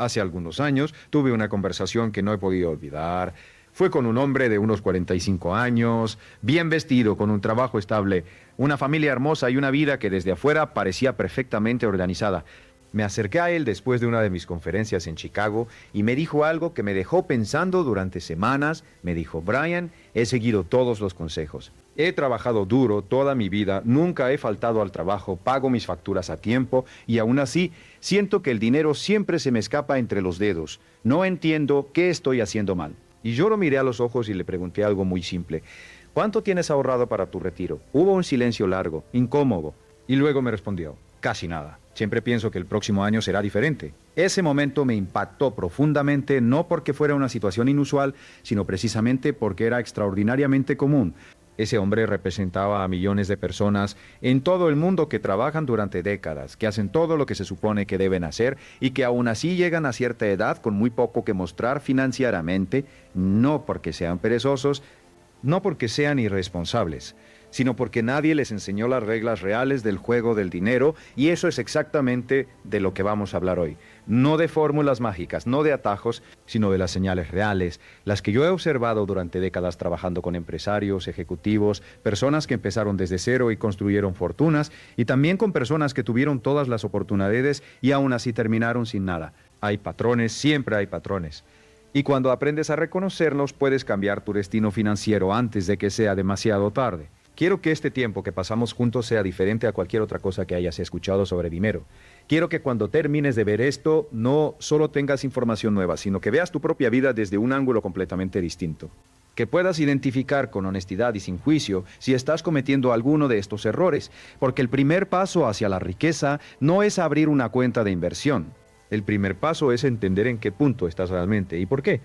Hace algunos años tuve una conversación que no he podido olvidar. Fue con un hombre de unos 45 años, bien vestido, con un trabajo estable, una familia hermosa y una vida que desde afuera parecía perfectamente organizada. Me acerqué a él después de una de mis conferencias en Chicago y me dijo algo que me dejó pensando durante semanas. Me dijo: Brian, he seguido todos los consejos. He trabajado duro toda mi vida, nunca he faltado al trabajo, pago mis facturas a tiempo y aún así siento que el dinero siempre se me escapa entre los dedos. No entiendo qué estoy haciendo mal. Y yo lo miré a los ojos y le pregunté algo muy simple. ¿Cuánto tienes ahorrado para tu retiro? Hubo un silencio largo, incómodo, y luego me respondió: casi nada. Siempre pienso que el próximo año será diferente. Ese momento me impactó profundamente, no porque fuera una situación inusual, sino precisamente porque era extraordinariamente común. Ese hombre representaba a millones de personas en todo el mundo que trabajan durante décadas, que hacen todo lo que se supone que deben hacer y que aún así llegan a cierta edad con muy poco que mostrar financieramente, no porque sean perezosos, no porque sean irresponsables, sino porque nadie les enseñó las reglas reales del juego del dinero, y eso es exactamente de lo que vamos a hablar hoy. No de fórmulas mágicas, no de atajos, sino de las señales reales, las que yo he observado durante décadas trabajando con empresarios, ejecutivos, personas que empezaron desde cero y construyeron fortunas, y también con personas que tuvieron todas las oportunidades y aún así terminaron sin nada. Hay patrones, siempre hay patrones. Y cuando aprendes a reconocerlos, puedes cambiar tu destino financiero antes de que sea demasiado tarde. Quiero que este tiempo que pasamos juntos sea diferente a cualquier otra cosa que hayas escuchado sobre dinero. Quiero que cuando termines de ver esto, no solo tengas información nueva, sino que veas tu propia vida desde un ángulo completamente distinto. Que puedas identificar con honestidad y sin juicio si estás cometiendo alguno de estos errores, porque el primer paso hacia la riqueza no es abrir una cuenta de inversión. El primer paso es entender en qué punto estás realmente y por qué.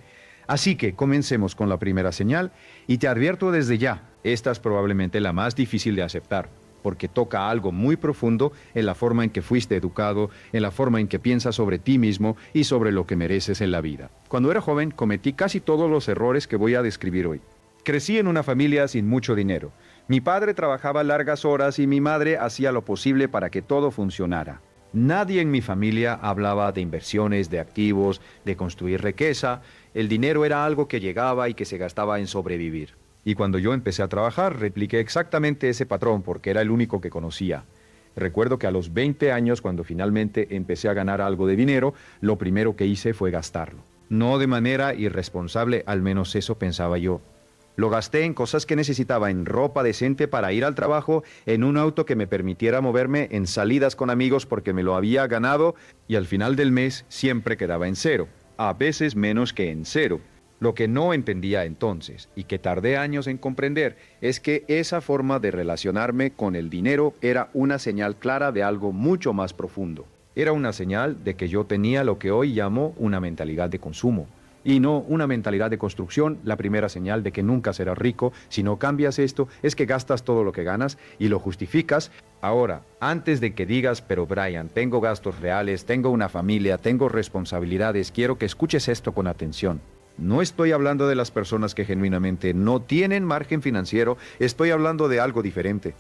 Así que comencemos con la primera señal, y te advierto desde ya, esta es probablemente la más difícil de aceptar, porque toca algo muy profundo en la forma en que fuiste educado, en la forma en que piensas sobre ti mismo y sobre lo que mereces en la vida. Cuando era joven, cometí casi todos los errores que voy a describir hoy. Crecí en una familia sin mucho dinero. Mi padre trabajaba largas horas y mi madre hacía lo posible para que todo funcionara. Nadie en mi familia hablaba de inversiones, de activos, de construir riqueza. El dinero era algo que llegaba y que se gastaba en sobrevivir. Y cuando yo empecé a trabajar, repliqué exactamente ese patrón porque era el único que conocía. Recuerdo que a los 20 años, cuando finalmente empecé a ganar algo de dinero, lo primero que hice fue gastarlo. No de manera irresponsable, al menos eso pensaba yo. Lo gasté en cosas que necesitaba, en ropa decente para ir al trabajo, en un auto que me permitiera moverme, en salidas con amigos porque me lo había ganado, y al final del mes siempre quedaba en cero, a veces menos que en cero. Lo que no entendía entonces, y que tardé años en comprender, es que esa forma de relacionarme con el dinero era una señal clara de algo mucho más profundo. Era una señal de que yo tenía lo que hoy llamo una mentalidad de consumo. Y no una mentalidad de construcción. La primera señal de que nunca serás rico si no cambias esto es que gastas todo lo que ganas y lo justificas. Ahora, antes de que digas: pero Brian, tengo gastos reales, tengo una familia, tengo responsabilidades, quiero que escuches esto con atención. No estoy hablando de las personas que genuinamente no tienen margen financiero, estoy hablando de algo diferente.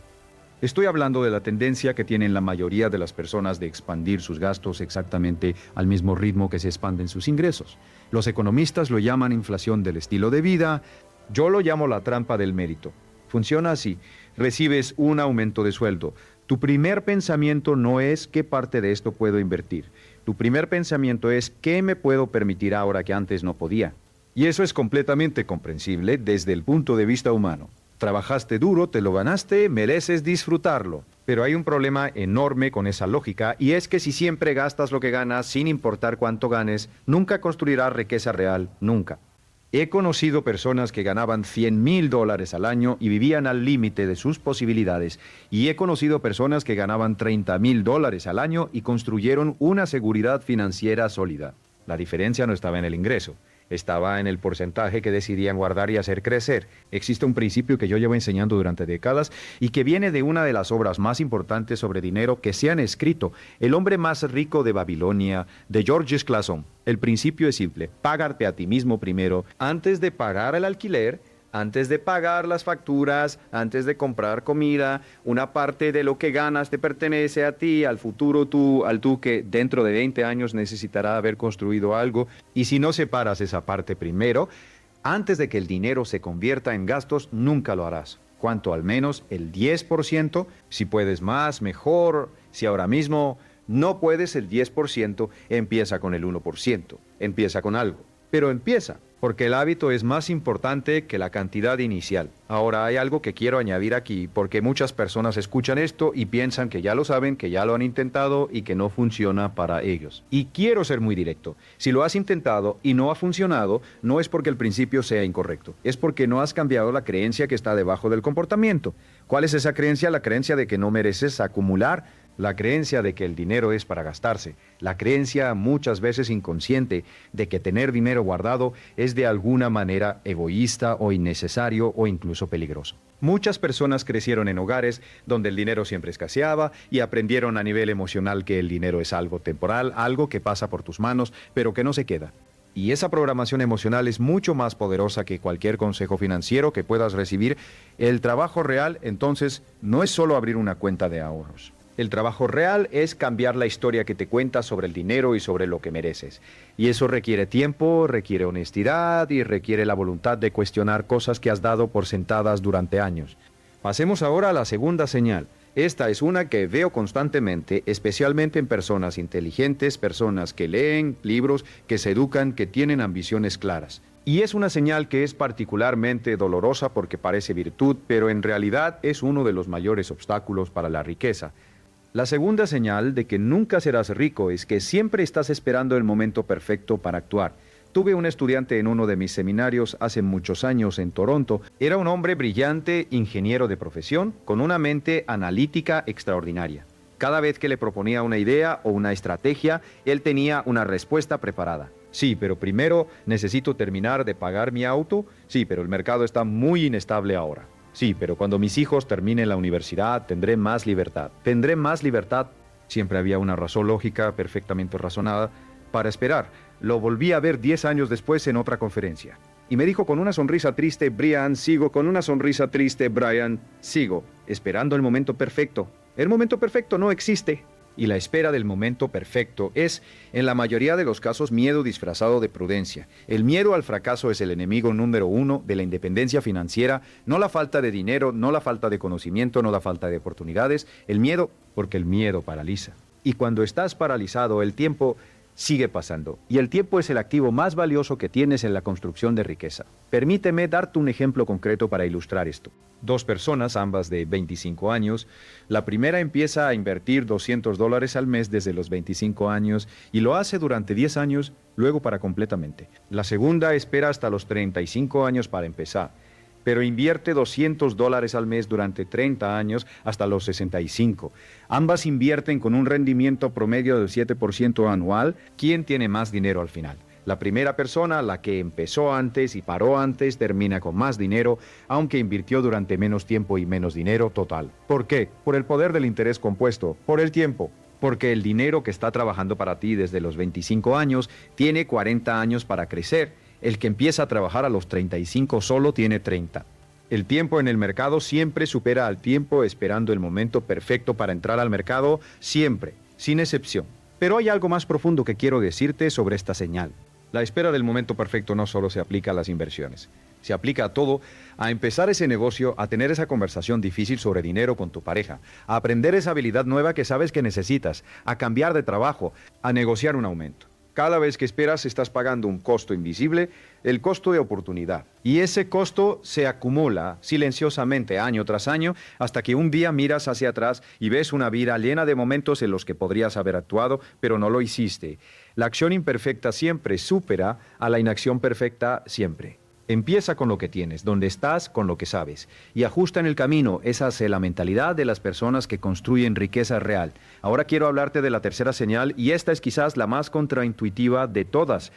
Estoy hablando de la tendencia que tienen la mayoría de las personas de expandir sus gastos exactamente al mismo ritmo que se expanden sus ingresos. Los economistas lo llaman inflación del estilo de vida, yo lo llamo la trampa del mérito. Funciona así: recibes un aumento de sueldo. Tu primer pensamiento no es qué parte de esto puedo invertir. Tu primer pensamiento es qué me puedo permitir ahora que antes no podía. Y eso es completamente comprensible desde el punto de vista humano. Trabajaste duro, te lo ganaste, mereces disfrutarlo. Pero hay un problema enorme con esa lógica, y es que si siempre gastas lo que ganas, sin importar cuánto ganes, nunca construirás riqueza real, nunca. He conocido personas que ganaban $100,000 al año y vivían al límite de sus posibilidades. Y he conocido personas que ganaban $30,000 al año y construyeron una seguridad financiera sólida. La diferencia no estaba en el ingreso. Estaba en el porcentaje que decidían guardar y hacer crecer. Existe un principio que yo llevo enseñando durante décadas y que viene de una de las obras más importantes sobre dinero que se han escrito, El hombre más rico de Babilonia, de Georges Clason. El principio es simple: págate a ti mismo primero antes de pagar el alquiler, Antes de pagar las facturas, antes de comprar comida, una parte de lo que ganas te pertenece a ti, al futuro tú, al tú que dentro de 20 años necesitará haber construido algo. Y si no separas esa parte primero, antes de que el dinero se convierta en gastos, nunca lo harás. ¿Cuánto? Al menos el 10%. Si puedes más, mejor. Si ahora mismo no puedes el 10%, empieza con el 1%. Empieza con algo. Pero empieza, porque el hábito es más importante que la cantidad inicial. Ahora hay algo que quiero añadir aquí, porque muchas personas escuchan esto y piensan que ya lo saben, que ya lo han intentado y que no funciona para ellos. Y quiero ser muy directo. Si lo has intentado y no ha funcionado, no es porque el principio sea incorrecto, es porque no has cambiado la creencia que está debajo del comportamiento. ¿Cuál es esa creencia? La creencia de que no mereces acumular, la creencia de que el dinero es para gastarse, la creencia muchas veces inconsciente de que tener dinero guardado es de alguna manera egoísta o innecesario o incluso peligroso. Muchas personas crecieron en hogares donde el dinero siempre escaseaba y aprendieron a nivel emocional que el dinero es algo temporal, algo que pasa por tus manos, pero que no se queda. Y esa programación emocional es mucho más poderosa que cualquier consejo financiero que puedas recibir. El trabajo real, entonces, no es solo abrir una cuenta de ahorros. El trabajo real es cambiar la historia que te cuentas sobre el dinero y sobre lo que mereces. Y eso requiere tiempo, requiere honestidad y requiere la voluntad de cuestionar cosas que has dado por sentadas durante años. Pasemos ahora a la segunda señal. Esta es una que veo constantemente, especialmente en personas inteligentes, personas que leen libros, que se educan, que tienen ambiciones claras. Y es una señal que es particularmente dolorosa porque parece virtud, pero en realidad es uno de los mayores obstáculos para la riqueza. La segunda señal de que nunca serás rico es que siempre estás esperando el momento perfecto para actuar. Tuve un estudiante en uno de mis seminarios hace muchos años en Toronto. Era un hombre brillante, ingeniero de profesión, con una mente analítica extraordinaria. Cada vez que le proponía una idea o una estrategia, él tenía una respuesta preparada. Sí, pero primero necesito terminar de pagar mi auto. Sí, pero el mercado está muy inestable ahora. Sí, pero cuando mis hijos terminen la universidad, tendré más libertad. Tendré más libertad. Siempre había una razón lógica, perfectamente razonada, para esperar. Lo volví a ver 10 años después en otra conferencia. Y me dijo con una sonrisa triste, Brian, sigo. Con una sonrisa triste, Brian, sigo. Esperando el momento perfecto. El momento perfecto no existe. Y la espera del momento perfecto es, en la mayoría de los casos, miedo disfrazado de prudencia. El miedo al fracaso es el enemigo número 1 de la independencia financiera, no la falta de dinero, no la falta de conocimiento, no la falta de oportunidades. El miedo, porque el miedo paraliza. Y cuando estás paralizado, el tiempo sigue pasando. Y el tiempo es el activo más valioso que tienes en la construcción de riqueza. Permíteme darte un ejemplo concreto para ilustrar esto. 2 personas, ambas de 25 años. La primera empieza a invertir $200 al mes desde los 25 años y lo hace durante 10 años, luego para completamente. La segunda espera hasta los 35 años para empezar, pero invierte $200 al mes durante 30 años hasta los 65. Ambas invierten con un rendimiento promedio del 7% anual. ¿Quién tiene más dinero al final? La primera persona, la que empezó antes y paró antes, termina con más dinero, aunque invirtió durante menos tiempo y menos dinero total. ¿Por qué? Por el poder del interés compuesto, por el tiempo. Porque el dinero que está trabajando para ti desde los 25 años tiene 40 años para crecer. El que empieza a trabajar a los 35 solo tiene 30. El tiempo en el mercado siempre supera al tiempo esperando el momento perfecto para entrar al mercado, siempre, sin excepción. Pero hay algo más profundo que quiero decirte sobre esta señal. La espera del momento perfecto no solo se aplica a las inversiones. Se aplica a todo, a empezar ese negocio, a tener esa conversación difícil sobre dinero con tu pareja, a aprender esa habilidad nueva que sabes que necesitas, a cambiar de trabajo, a negociar un aumento. Cada vez que esperas estás pagando un costo invisible, el costo de oportunidad. Y ese costo se acumula silenciosamente año tras año hasta que un día miras hacia atrás y ves una vida llena de momentos en los que podrías haber actuado, pero no lo hiciste. La acción imperfecta siempre supera a la inacción perfecta siempre. Empieza con lo que tienes, donde estás, con lo que sabes. Y ajusta en el camino. Esa es la mentalidad de las personas que construyen riqueza real. Ahora quiero hablarte de la tercera señal, y esta es quizás la más contraintuitiva de todas,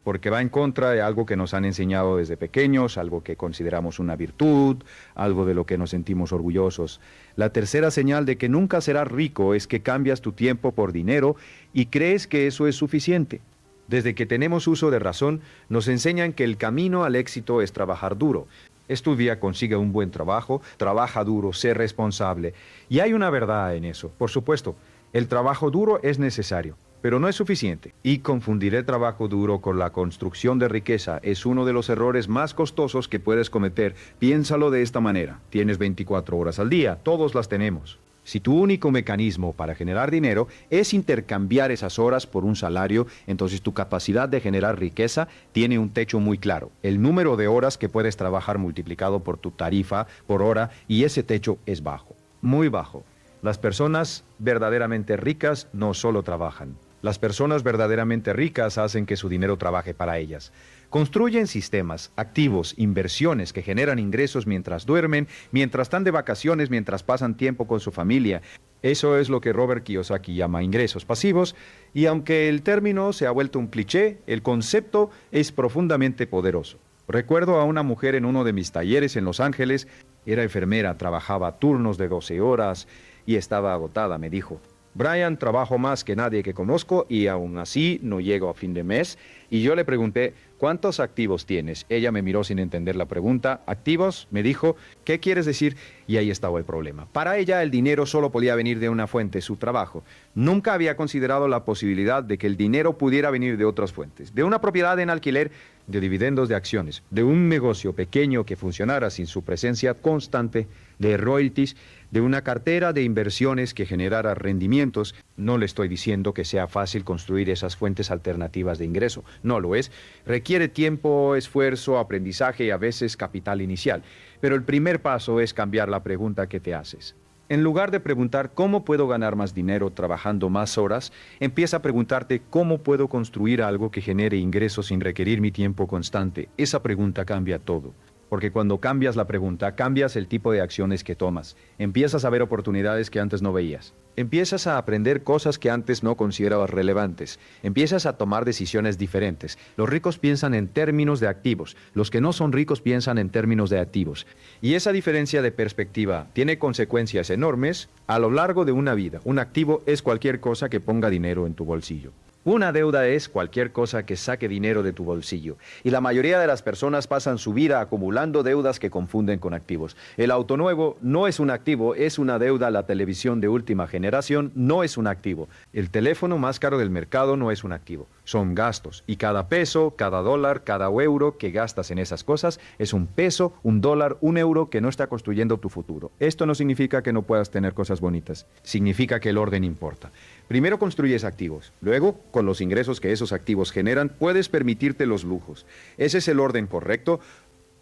porque va en contra de algo que nos han enseñado desde pequeños, algo que consideramos una virtud, algo de lo que nos sentimos orgullosos. La tercera señal de que nunca serás rico es que cambias tu tiempo por dinero y crees que eso es suficiente. Desde que tenemos uso de razón, nos enseñan que el camino al éxito es trabajar duro. Estudia, consigue un buen trabajo, trabaja duro, sé responsable. Y hay una verdad en eso. Por supuesto, el trabajo duro es necesario, pero no es suficiente. Y confundir el trabajo duro con la construcción de riqueza es uno de los errores más costosos que puedes cometer. Piénsalo de esta manera. Tienes 24 horas al día, todos las tenemos. Si tu único mecanismo para generar dinero es intercambiar esas horas por un salario, entonces tu capacidad de generar riqueza tiene un techo muy claro. El número de horas que puedes trabajar multiplicado por tu tarifa por hora, y ese techo es bajo, muy bajo. Las personas verdaderamente ricas no solo trabajan. Las personas verdaderamente ricas hacen que su dinero trabaje para ellas. Construyen sistemas, activos, inversiones que generan ingresos mientras duermen, mientras están de vacaciones, mientras pasan tiempo con su familia. Eso es lo que Robert Kiyosaki llama ingresos pasivos, y aunque el término se ha vuelto un cliché, el concepto es profundamente poderoso. Recuerdo a una mujer en uno de mis talleres en Los Ángeles. Era enfermera, trabajaba turnos de 12 horas y estaba agotada. Me dijo: Brian, trabajo más que nadie que conozco y aún así no llego a fin de mes. Y yo le pregunté: ¿cuántos activos tienes? Ella me miró sin entender la pregunta. ¿Activos? Me dijo. ¿Qué quieres decir? Y ahí estaba el problema. Para ella el dinero solo podía venir de una fuente, su trabajo. Nunca había considerado la posibilidad de que el dinero pudiera venir de otras fuentes. De una propiedad en alquiler, de dividendos de acciones, de un negocio pequeño que funcionara sin su presencia constante, de royalties, de una cartera de inversiones que generara rendimientos. No le estoy diciendo que sea fácil construir esas fuentes alternativas de ingreso. No lo es. Requiere tiempo, esfuerzo, aprendizaje y a veces capital inicial. Pero el primer paso es cambiar la pregunta que te haces. En lugar de preguntar ¿cómo puedo ganar más dinero trabajando más horas?, empieza a preguntarte ¿cómo puedo construir algo que genere ingresos sin requerir mi tiempo constante? Esa pregunta cambia todo. Porque cuando cambias la pregunta, cambias el tipo de acciones que tomas. Empiezas a ver oportunidades que antes no veías. Empiezas a aprender cosas que antes no considerabas relevantes. Empiezas a tomar decisiones diferentes. Los ricos piensan en términos de activos. Los que no son ricos piensan en términos de activos. Y esa diferencia de perspectiva tiene consecuencias enormes a lo largo de una vida. Un activo es cualquier cosa que ponga dinero en tu bolsillo. Una deuda es cualquier cosa que saque dinero de tu bolsillo. Y la mayoría de las personas pasan su vida acumulando deudas que confunden con activos. El auto nuevo no es un activo, es una deuda. La televisión de última generación no es un activo. El teléfono más caro del mercado no es un activo. Son gastos. Y cada peso, cada dólar, cada euro que gastas en esas cosas es un peso, un dólar, un euro que no está construyendo tu futuro. Esto no significa que no puedas tener cosas bonitas. Significa que el orden importa. Primero construyes activos. Luego, con los ingresos que esos activos generan, puedes permitirte los lujos. Ese es el orden correcto.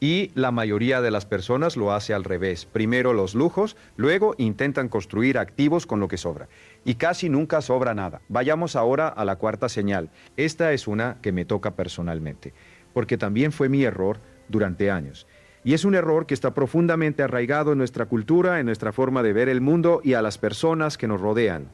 Y la mayoría de las personas lo hace al revés. Primero los lujos, luego intentan construir activos con lo que sobra. Y casi nunca sobra nada. Vayamos ahora a la cuarta señal. Esta es una que me toca personalmente, porque también fue mi error durante años. Y es un error que está profundamente arraigado en nuestra cultura, en nuestra forma de ver el mundo y a las personas que nos rodean.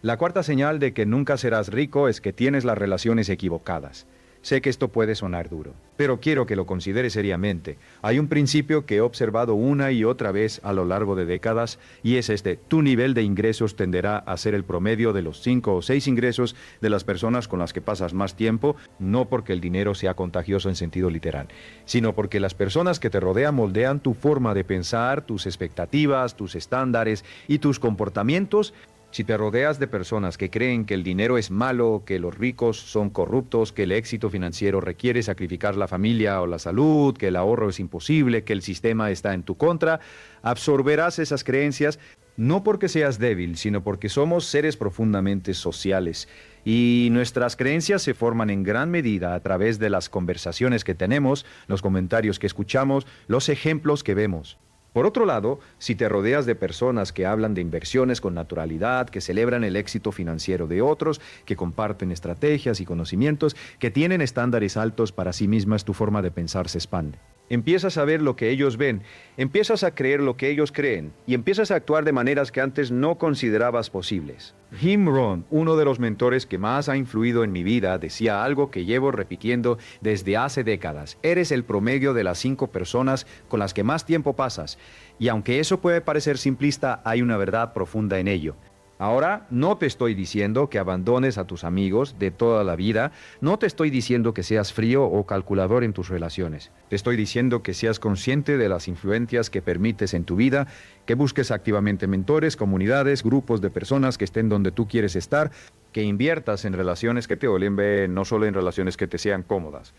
La cuarta señal de que nunca serás rico es que tienes las relaciones equivocadas. Sé que esto puede sonar duro, pero quiero que lo consideres seriamente. Hay un principio que he observado una y otra vez a lo largo de décadas, y es este: tu nivel de ingresos tenderá a ser el promedio de los 5 o 6 ingresos de las personas con las que pasas más tiempo, no porque el dinero sea contagioso en sentido literal, sino porque las personas que te rodean moldean tu forma de pensar, tus expectativas, tus estándares y tus comportamientos. Si te rodeas de personas que creen que el dinero es malo, que los ricos son corruptos, que el éxito financiero requiere sacrificar la familia o la salud, que el ahorro es imposible, que el sistema está en tu contra, absorberás esas creencias no porque seas débil, sino porque somos seres profundamente sociales. Y nuestras creencias se forman en gran medida a través de las conversaciones que tenemos, los comentarios que escuchamos, los ejemplos que vemos. Por otro lado, si te rodeas de personas que hablan de inversiones con naturalidad, que celebran el éxito financiero de otros, que comparten estrategias y conocimientos, que tienen estándares altos para sí mismas, tu forma de pensar se expande. Empiezas a ver lo que ellos ven, empiezas a creer lo que ellos creen y empiezas a actuar de maneras que antes no considerabas posibles. Jim Rohn, uno de los mentores que más ha influido en mi vida, decía algo que llevo repitiendo desde hace décadas: eres el promedio de las 5 personas con las que más tiempo pasas. Y aunque eso puede parecer simplista, hay una verdad profunda en ello. Ahora, no te estoy diciendo que abandones a tus amigos de toda la vida, no te estoy diciendo que seas frío o calculador en tus relaciones. Te estoy diciendo que seas consciente de las influencias que permites en tu vida, que busques activamente mentores, comunidades, grupos de personas que estén donde tú quieres estar, que inviertas en relaciones que te olemben, no solo en relaciones que te sean cómodas.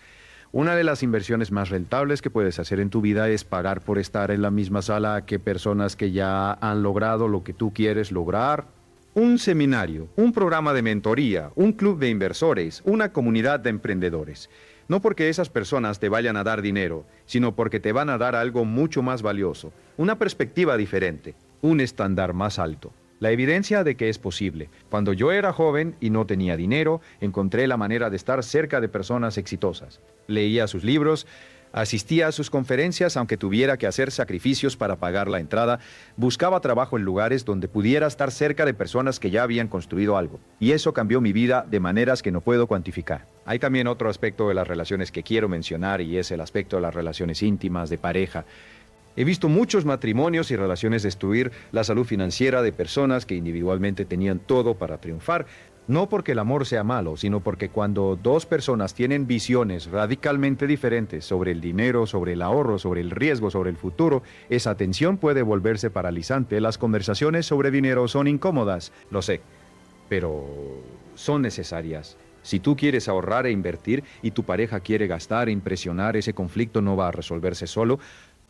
Una de las inversiones más rentables que puedes hacer en tu vida es pagar por estar en la misma sala que personas que ya han logrado lo que tú quieres lograr. Un seminario, un programa de mentoría, un club de inversores, una comunidad de emprendedores. No porque esas personas te vayan a dar dinero, sino porque te van a dar algo mucho más valioso, una perspectiva diferente, un estándar más alto. La evidencia de que es posible. Cuando yo era joven y no tenía dinero, encontré la manera de estar cerca de personas exitosas. Leía sus libros, asistía a sus conferencias aunque tuviera que hacer sacrificios para pagar la entrada, buscaba trabajo en lugares donde pudiera estar cerca de personas que ya habían construido algo. Y eso cambió mi vida de maneras que no puedo cuantificar. Hay también otro aspecto de las relaciones que quiero mencionar y es el aspecto de las relaciones íntimas, de pareja. He visto muchos matrimonios y relaciones destruir la salud financiera de personas que individualmente tenían todo para triunfar. No porque el amor sea malo, sino porque cuando dos personas tienen visiones radicalmente diferentes sobre el dinero, sobre el ahorro, sobre el riesgo, sobre el futuro, esa tensión puede volverse paralizante. Las conversaciones sobre dinero son incómodas, lo sé, pero son necesarias. Si tú quieres ahorrar e invertir y tu pareja quiere gastar e impresionar, ese conflicto no va a resolverse solo.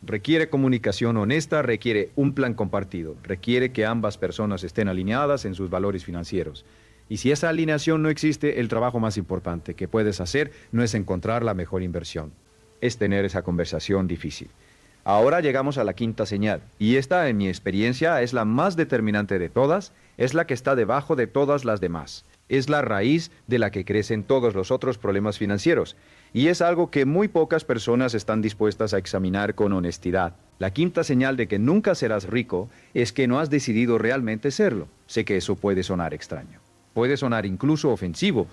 Requiere comunicación honesta, requiere un plan compartido, requiere que ambas personas estén alineadas en sus valores financieros. Y si esa alineación no existe, el trabajo más importante que puedes hacer no es encontrar la mejor inversión, es tener esa conversación difícil. Ahora llegamos a la quinta señal, y esta, en mi experiencia, es la más determinante de todas, es la que está debajo de todas las demás. Es la raíz de la que crecen todos los otros problemas financieros. Y es algo que muy pocas personas están dispuestas a examinar con honestidad. La quinta señal de que nunca serás rico es que no has decidido realmente serlo. Sé que eso puede sonar extraño. Puede sonar incluso ofensivo.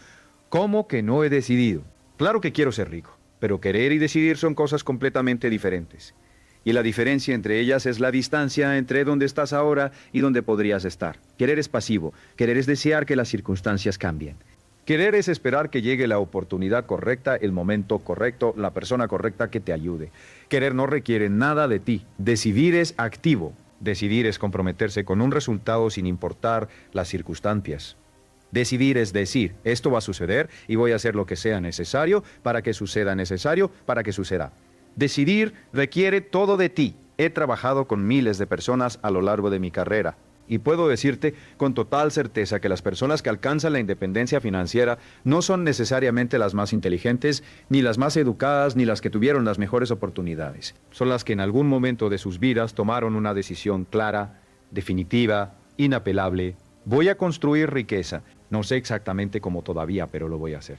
¿Cómo que no he decidido? Claro que quiero ser rico, pero querer y decidir son cosas completamente diferentes. Y la diferencia entre ellas es la distancia entre donde estás ahora y donde podrías estar. Querer es pasivo, querer es desear que las circunstancias cambien. Querer es esperar que llegue la oportunidad correcta, el momento correcto, la persona correcta que te ayude. Querer no requiere nada de ti. Decidir es activo. Decidir es comprometerse con un resultado sin importar las circunstancias. Decidir es decir, esto va a suceder y voy a hacer lo que sea necesario para que suceda necesario para que suceda. Decidir requiere todo de ti. He trabajado con miles de personas a lo largo de mi carrera. Y puedo decirte con total certeza que las personas que alcanzan la independencia financiera no son necesariamente las más inteligentes, ni las más educadas, ni las que tuvieron las mejores oportunidades. Son las que en algún momento de sus vidas tomaron una decisión clara, definitiva, inapelable. Voy a construir riqueza. No sé exactamente cómo todavía, pero lo voy a hacer.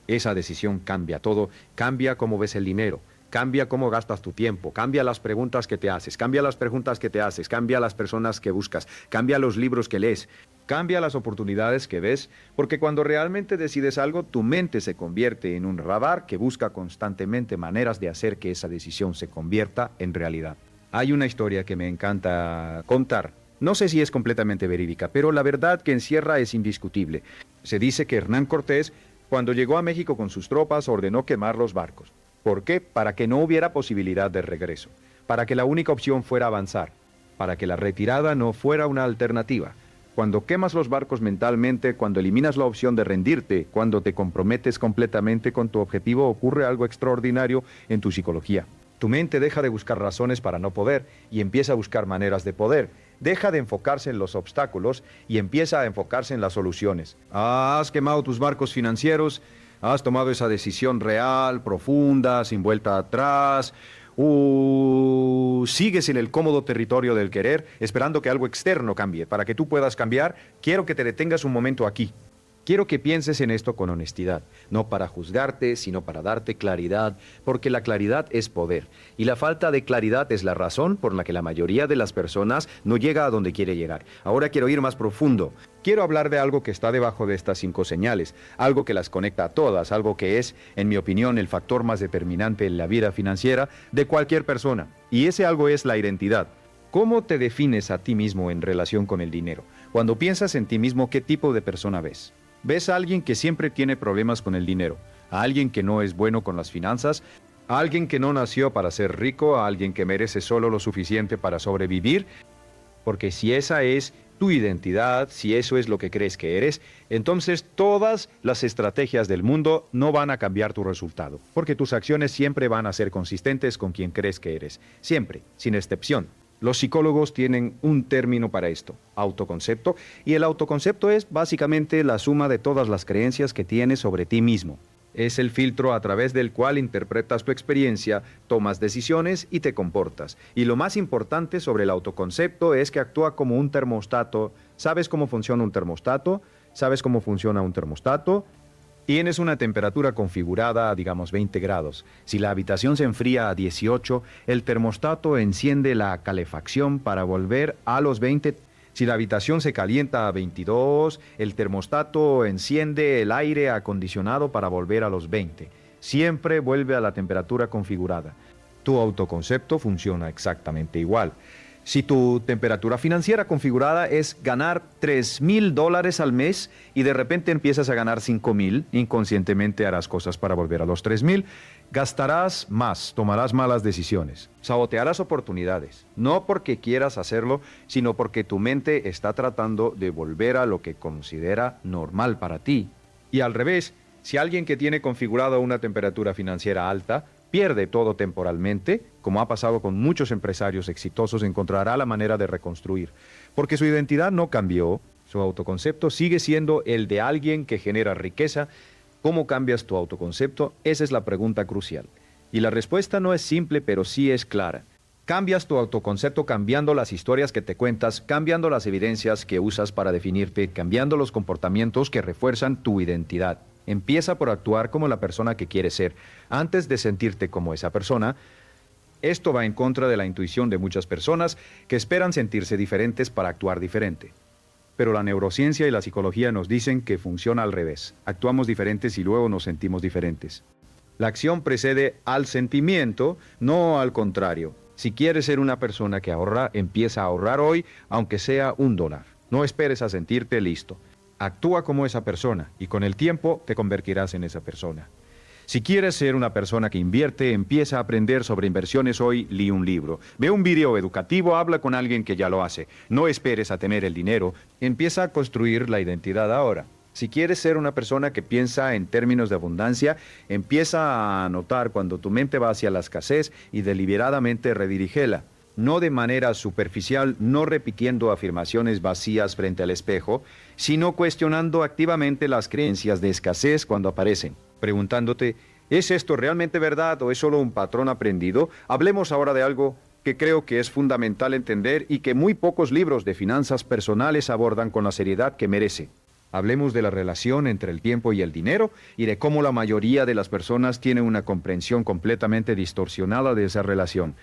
Esa decisión cambia todo, cambia cómo ves el dinero. Cambia cómo gastas tu tiempo, cambia las preguntas que te haces, cambia las preguntas que te haces, cambia las personas que buscas, cambia los libros que lees, cambia las oportunidades que ves, porque cuando realmente decides algo, tu mente se convierte en un radar que busca constantemente maneras de hacer que esa decisión se convierta en realidad. Hay una historia que me encanta contar. No sé si es completamente verídica, pero la verdad que encierra es indiscutible. Se dice que Hernán Cortés, cuando llegó a México con sus tropas, ordenó quemar los barcos. ¿Por qué? Para que no hubiera posibilidad de regreso, para que la única opción fuera avanzar, para que la retirada no fuera una alternativa. Cuando quemas los barcos mentalmente, cuando eliminas la opción de rendirte, cuando te comprometes completamente con tu objetivo, ocurre algo extraordinario en tu psicología. Tu mente deja de buscar razones para no poder y empieza a buscar maneras de poder. Deja de enfocarse en los obstáculos y empieza a enfocarse en las soluciones. Has quemado tus barcos financieros. Has tomado esa decisión real, profunda, sin vuelta atrás. Sigues en el cómodo territorio del querer, esperando que algo externo cambie. Para que tú puedas cambiar, quiero que te detengas un momento aquí. Quiero que pienses en esto con honestidad, no para juzgarte, sino para darte claridad, porque la claridad es poder, y la falta de claridad es la razón por la que la mayoría de las personas no llega a donde quiere llegar. Ahora quiero ir más profundo. Quiero hablar de algo que está debajo de estas 5 señales, algo que las conecta a todas, algo que es, en mi opinión, el factor más determinante en la vida financiera de cualquier persona, y ese algo es la identidad. ¿Cómo te defines a ti mismo en relación con el dinero? Cuando piensas en ti mismo, ¿qué tipo de persona ves? ¿Ves a alguien que siempre tiene problemas con el dinero? ¿A alguien que no es bueno con las finanzas? ¿A alguien que no nació para ser rico? ¿A alguien que merece solo lo suficiente para sobrevivir? Porque si esa es tu identidad, si eso es lo que crees que eres, entonces todas las estrategias del mundo no van a cambiar tu resultado, porque tus acciones siempre van a ser consistentes con quien crees que eres, siempre, sin excepción. Los psicólogos tienen un término para esto, autoconcepto, y el autoconcepto es básicamente la suma de todas las creencias que tienes sobre ti mismo. Es el filtro a través del cual interpretas tu experiencia, tomas decisiones y te comportas. Y lo más importante sobre el autoconcepto es que actúa como un termostato. ¿Sabes cómo funciona un termostato? ¿Sabes cómo funciona un termostato? Tienes una temperatura configurada a, digamos, 20 grados. Si la habitación se enfría a 18, el termostato enciende la calefacción para volver a los 20. Si la habitación se calienta a 22, el termostato enciende el aire acondicionado para volver a los 20. Siempre vuelve a la temperatura configurada. Tu autoconcepto funciona exactamente igual. Si tu temperatura financiera configurada es ganar $3,000 al mes y de repente empiezas a ganar 5,000, inconscientemente harás cosas para volver a los 3,000, gastarás más, tomarás malas decisiones, sabotearás oportunidades, no porque quieras hacerlo, sino porque tu mente está tratando de volver a lo que considera normal para ti. Y al revés, si alguien que tiene configurada una temperatura financiera alta, pierde todo temporalmente, como ha pasado con muchos empresarios exitosos, encontrará la manera de reconstruir. Porque su identidad no cambió, su autoconcepto sigue siendo el de alguien que genera riqueza. ¿Cómo cambias tu autoconcepto? Esa es la pregunta crucial. Y la respuesta no es simple, pero sí es clara. Cambias tu autoconcepto cambiando las historias que te cuentas, cambiando las evidencias que usas para definirte, cambiando los comportamientos que refuerzan tu identidad. Empieza por actuar como la persona que quieres ser, antes de sentirte como esa persona. Esto va en contra de la intuición de muchas personas que esperan sentirse diferentes para actuar diferente. Pero la neurociencia y la psicología nos dicen que funciona al revés. Actuamos diferentes y luego nos sentimos diferentes. La acción precede al sentimiento, no al contrario. Si quieres ser una persona que ahorra, empieza a ahorrar hoy, aunque sea $1. No esperes a sentirte listo. Actúa como esa persona y con el tiempo te convertirás en esa persona. Si quieres ser una persona que invierte, empieza a aprender sobre inversiones hoy, lee un libro. Ve un video educativo, habla con alguien que ya lo hace. No esperes a tener el dinero, empieza a construir la identidad ahora. Si quieres ser una persona que piensa en términos de abundancia, empieza a notar cuando tu mente va hacia la escasez y deliberadamente redirígela. No de manera superficial, no repitiendo afirmaciones vacías frente al espejo, sino cuestionando activamente las creencias de escasez cuando aparecen, preguntándote, ¿es esto realmente verdad o es solo un patrón aprendido? Hablemos ahora de algo que creo que es fundamental entender y que muy pocos libros de finanzas personales abordan con la seriedad que merece. Hablemos de la relación entre el tiempo y el dinero y de cómo la mayoría de las personas tiene una comprensión completamente distorsionada de esa relación.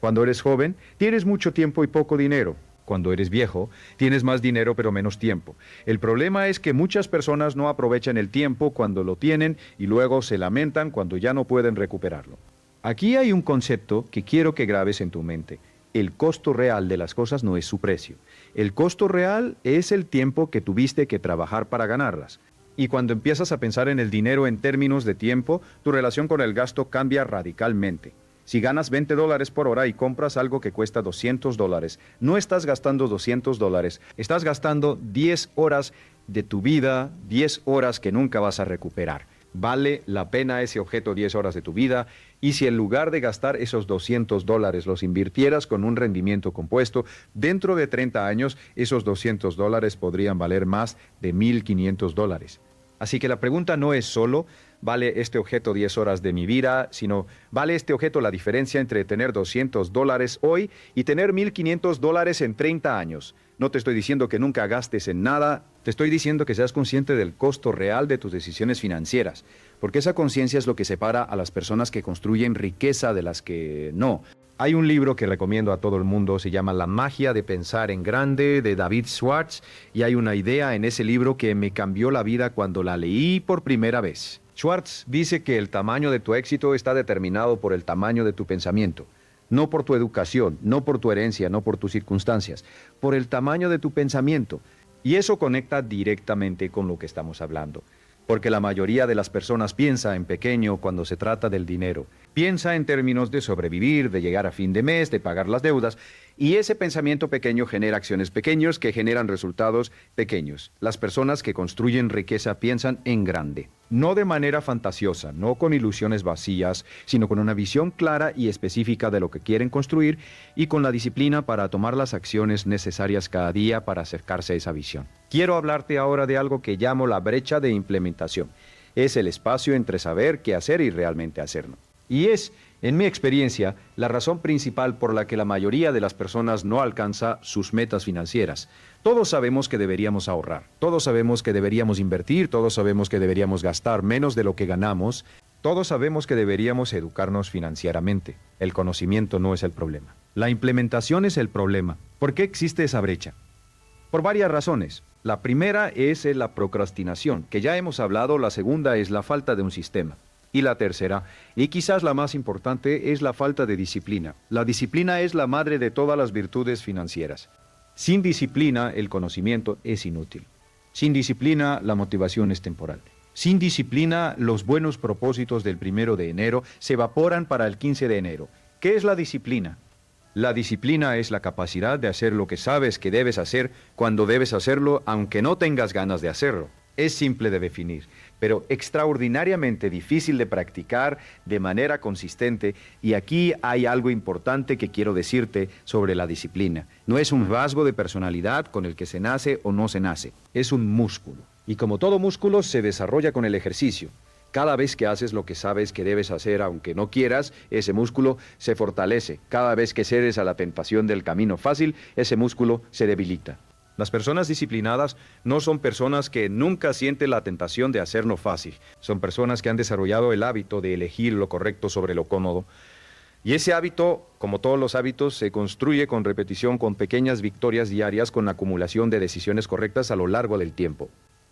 Cuando eres joven, tienes mucho tiempo y poco dinero. Cuando eres viejo, tienes más dinero pero menos tiempo. El problema es que muchas personas no aprovechan el tiempo cuando lo tienen y luego se lamentan cuando ya no pueden recuperarlo. Aquí hay un concepto que quiero que grabes en tu mente. El costo real de las cosas no es su precio. El costo real es el tiempo que tuviste que trabajar para ganarlas. Y cuando empiezas a pensar en el dinero en términos de tiempo, tu relación con el gasto cambia radicalmente. Si ganas $20 por hora y compras algo que cuesta $200, no estás gastando $200, estás gastando 10 horas de tu vida, 10 horas que nunca vas a recuperar. ¿Vale la pena ese objeto 10 horas de tu vida? Y si en lugar de gastar esos $200 los invirtieras con un rendimiento compuesto, dentro de 30 años esos $200 podrían valer más de $1,500. Así que la pregunta no es solo, ¿vale este objeto 10 horas de mi vida? Sino, ¿vale este objeto la diferencia entre tener $200 hoy y tener $1,500 en 30 años? No te estoy diciendo que nunca gastes en nada, te estoy diciendo que seas consciente del costo real de tus decisiones financieras, porque esa conciencia es lo que separa a las personas que construyen riqueza de las que no. Hay un libro que recomiendo a todo el mundo, se llama La magia de pensar en grande, de David Schwartz, y hay una idea en ese libro que me cambió la vida cuando la leí por primera vez. Schwartz dice que el tamaño de tu éxito está determinado por el tamaño de tu pensamiento. No por tu educación, no por tu herencia, no por tus circunstancias, por el tamaño de tu pensamiento. Y eso conecta directamente con lo que estamos hablando. Porque la mayoría de las personas piensa en pequeño cuando se trata del dinero. Piensa en términos de sobrevivir, de llegar a fin de mes, de pagar las deudas. Y ese pensamiento pequeño genera acciones pequeñas que generan resultados pequeños. Las personas que construyen riqueza piensan en grande. No de manera fantasiosa, no con ilusiones vacías, sino con una visión clara y específica de lo que quieren construir y con la disciplina para tomar las acciones necesarias cada día para acercarse a esa visión. Quiero hablarte ahora de algo que llamo la brecha de implementación. Es el espacio entre saber qué hacer y realmente hacerlo. Y es, en mi experiencia, la razón principal por la que la mayoría de las personas no alcanza sus metas financieras. Todos sabemos que deberíamos ahorrar, todos sabemos que deberíamos invertir, todos sabemos que deberíamos gastar menos de lo que ganamos, todos sabemos que deberíamos educarnos financieramente. El conocimiento no es el problema. La implementación es el problema. ¿Por qué existe esa brecha? Por varias razones. La primera es la procrastinación, que ya hemos hablado, la segunda es la falta de un sistema. Y la tercera, y quizás la más importante, es la falta de disciplina. La disciplina es la madre de todas las virtudes financieras. Sin disciplina, el conocimiento es inútil. Sin disciplina, la motivación es temporal. Sin disciplina, los buenos propósitos del 1 de enero se evaporan para el 15 de enero. ¿Qué es la disciplina? La disciplina es la capacidad de hacer lo que sabes que debes hacer cuando debes hacerlo, aunque no tengas ganas de hacerlo. Es simple de definir, pero extraordinariamente difícil de practicar de manera consistente, y aquí hay algo importante que quiero decirte sobre la disciplina. No es un rasgo de personalidad con el que se nace o no se nace, es un músculo. Y como todo músculo se desarrolla con el ejercicio. Cada vez que haces lo que sabes que debes hacer, aunque no quieras, ese músculo se fortalece. Cada vez que cedes a la tentación del camino fácil, ese músculo se debilita. Las personas disciplinadas no son personas que nunca sienten la tentación de hacerlo fácil. Son personas que han desarrollado el hábito de elegir lo correcto sobre lo cómodo. Y ese hábito, como todos los hábitos, se construye con repetición, con pequeñas victorias diarias, con la acumulación de decisiones correctas a lo largo del tiempo.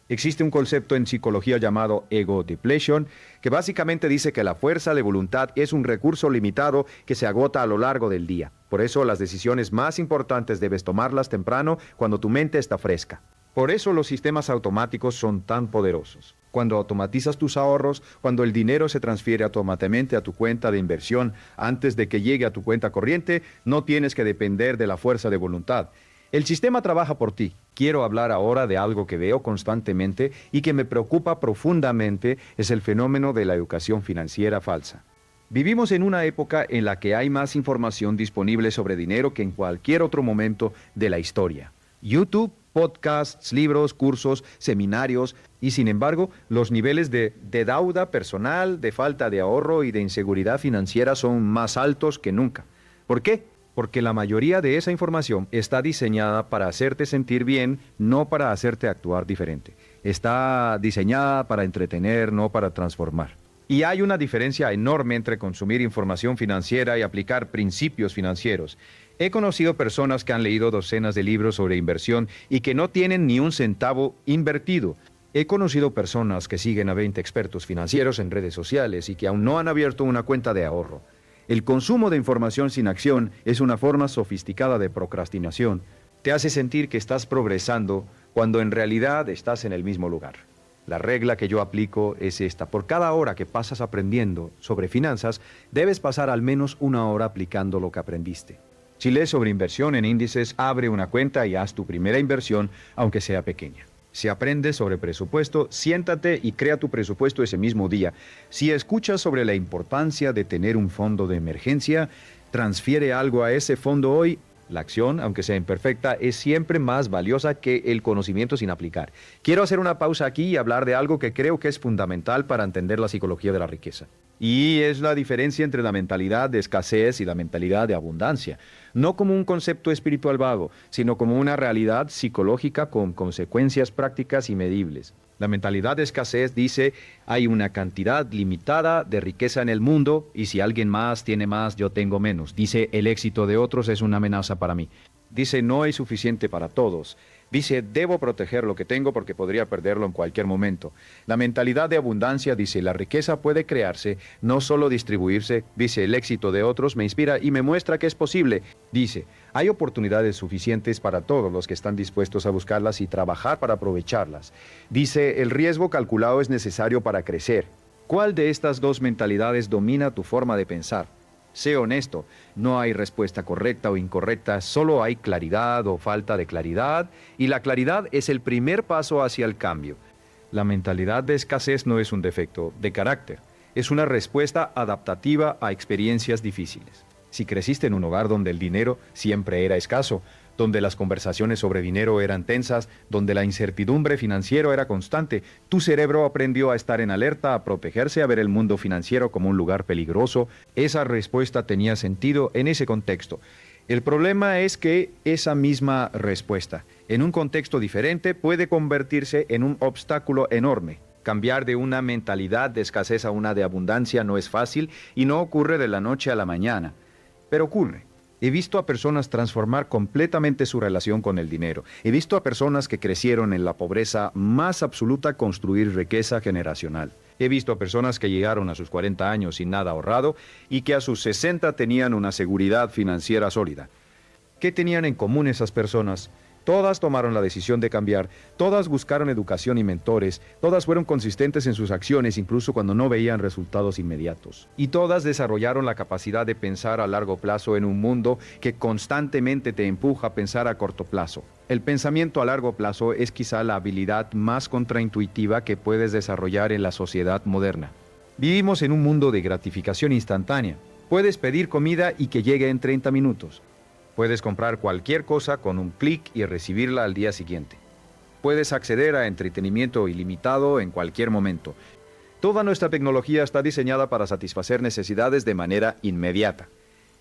Existe un concepto en psicología llamado ego depletion, que básicamente dice que la fuerza de voluntad es un recurso limitado que se agota a lo largo del día. Por eso las decisiones más importantes debes tomarlas temprano, cuando tu mente está fresca. Por eso los sistemas automáticos son tan poderosos. Cuando automatizas tus ahorros, cuando el dinero se transfiere automáticamente a tu cuenta de inversión antes de que llegue a tu cuenta corriente, no tienes que depender de la fuerza de voluntad. El sistema trabaja por ti. Quiero hablar ahora de algo que veo constantemente y que me preocupa profundamente, es el fenómeno de la educación financiera falsa. Vivimos en una época en la que hay más información disponible sobre dinero que en cualquier otro momento de la historia. YouTube, podcasts, libros, cursos, seminarios, y sin embargo, los niveles de deuda personal, de falta de ahorro y de inseguridad financiera son más altos que nunca. ¿Por qué? Porque la mayoría de esa información está diseñada para hacerte sentir bien, no para hacerte actuar diferente. Está diseñada para entretener, no para transformar. Y hay una diferencia enorme entre consumir información financiera y aplicar principios financieros. He conocido personas que han leído docenas de libros sobre inversión y que no tienen ni un centavo invertido. He conocido personas que siguen a 20 expertos financieros en redes sociales y que aún no han abierto una cuenta de ahorro. El consumo de información sin acción es una forma sofisticada de procrastinación. Te hace sentir que estás progresando cuando en realidad estás en el mismo lugar. La regla que yo aplico es esta: por cada hora que pasas aprendiendo sobre finanzas, debes pasar al menos 1 hora aplicando lo que aprendiste. Si lees sobre inversión en índices, abre una cuenta y haz tu primera inversión, aunque sea pequeña. Si aprendes sobre presupuesto, siéntate y crea tu presupuesto ese mismo día. Si escuchas sobre la importancia de tener un fondo de emergencia, transfiere algo a ese fondo hoy. La acción, aunque sea imperfecta, es siempre más valiosa que el conocimiento sin aplicar. Quiero hacer una pausa aquí y hablar de algo que creo que es fundamental para entender la psicología de la riqueza. Y es la diferencia entre la mentalidad de escasez y la mentalidad de abundancia. No como un concepto espiritual vago, sino como una realidad psicológica con consecuencias prácticas y medibles. La mentalidad de escasez dice: hay una cantidad limitada de riqueza en el mundo y si alguien más tiene más, yo tengo menos. Dice: el éxito de otros es una amenaza para mí. Dice: no hay suficiente para todos. Dice: debo proteger lo que tengo porque podría perderlo en cualquier momento. La mentalidad de abundancia dice: la riqueza puede crearse, no solo distribuirse. Dice: el éxito de otros me inspira y me muestra que es posible. Dice: Hay oportunidades suficientes para todos los que están dispuestos a buscarlas y trabajar para aprovecharlas. Dice, el riesgo calculado es necesario para crecer. ¿Cuál de estas dos mentalidades domina tu forma de pensar? Sé honesto, no hay respuesta correcta o incorrecta, solo hay claridad o falta de claridad, y la claridad es el primer paso hacia el cambio. La mentalidad de escasez no es un defecto de carácter, es una respuesta adaptativa a experiencias difíciles. Si creciste en un hogar donde el dinero siempre era escaso, donde las conversaciones sobre dinero eran tensas, donde la incertidumbre financiera era constante, tu cerebro aprendió a estar en alerta, a protegerse, a ver el mundo financiero como un lugar peligroso. Esa respuesta tenía sentido en ese contexto. El problema es que esa misma respuesta, en un contexto diferente, puede convertirse en un obstáculo enorme. Cambiar de una mentalidad de escasez a una de abundancia no es fácil y no ocurre de la noche a la mañana. Pero ocurre. He visto a personas transformar completamente su relación con el dinero. He visto a personas que crecieron en la pobreza más absoluta construir riqueza generacional. He visto a personas que llegaron a sus 40 años sin nada ahorrado y que a sus 60 tenían una seguridad financiera sólida. ¿Qué tenían en común esas personas? Todas tomaron la decisión de cambiar, todas buscaron educación y mentores, todas fueron consistentes en sus acciones incluso cuando no veían resultados inmediatos. Y todas desarrollaron la capacidad de pensar a largo plazo en un mundo que constantemente te empuja a pensar a corto plazo. El pensamiento a largo plazo es quizá la habilidad más contraintuitiva que puedes desarrollar en la sociedad moderna. Vivimos en un mundo de gratificación instantánea. Puedes pedir comida y que llegue en 30 minutos. Puedes comprar cualquier cosa con un clic y recibirla al día siguiente. Puedes acceder a entretenimiento ilimitado en cualquier momento. Toda nuestra tecnología está diseñada para satisfacer necesidades de manera inmediata.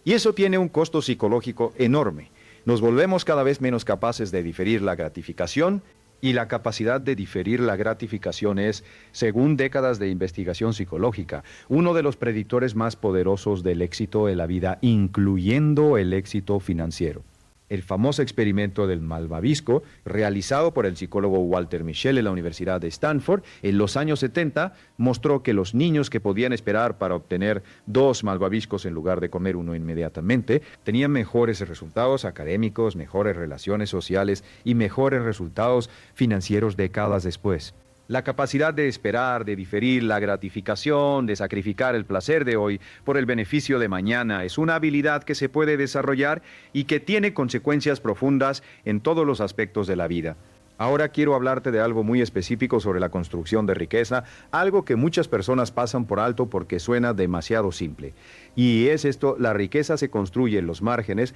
Y eso tiene un costo psicológico enorme. Nos volvemos cada vez menos capaces de diferir la gratificación, y la capacidad de diferir la gratificación es, según décadas de investigación psicológica, uno de los predictores más poderosos del éxito en la vida, incluyendo el éxito financiero. El famoso experimento del malvavisco, realizado por el psicólogo Walter Mischel en la Universidad de Stanford en los años 70, mostró que los niños que podían esperar para obtener 2 malvaviscos en lugar de comer uno inmediatamente, tenían mejores resultados académicos, mejores relaciones sociales y mejores resultados financieros décadas después. La capacidad de esperar, de diferir la gratificación, de sacrificar el placer de hoy por el beneficio de mañana es una habilidad que se puede desarrollar y que tiene consecuencias profundas en todos los aspectos de la vida. Ahora quiero hablarte de algo muy específico sobre la construcción de riqueza, algo que muchas personas pasan por alto porque suena demasiado simple. Y es esto, la riqueza se construye en los márgenes.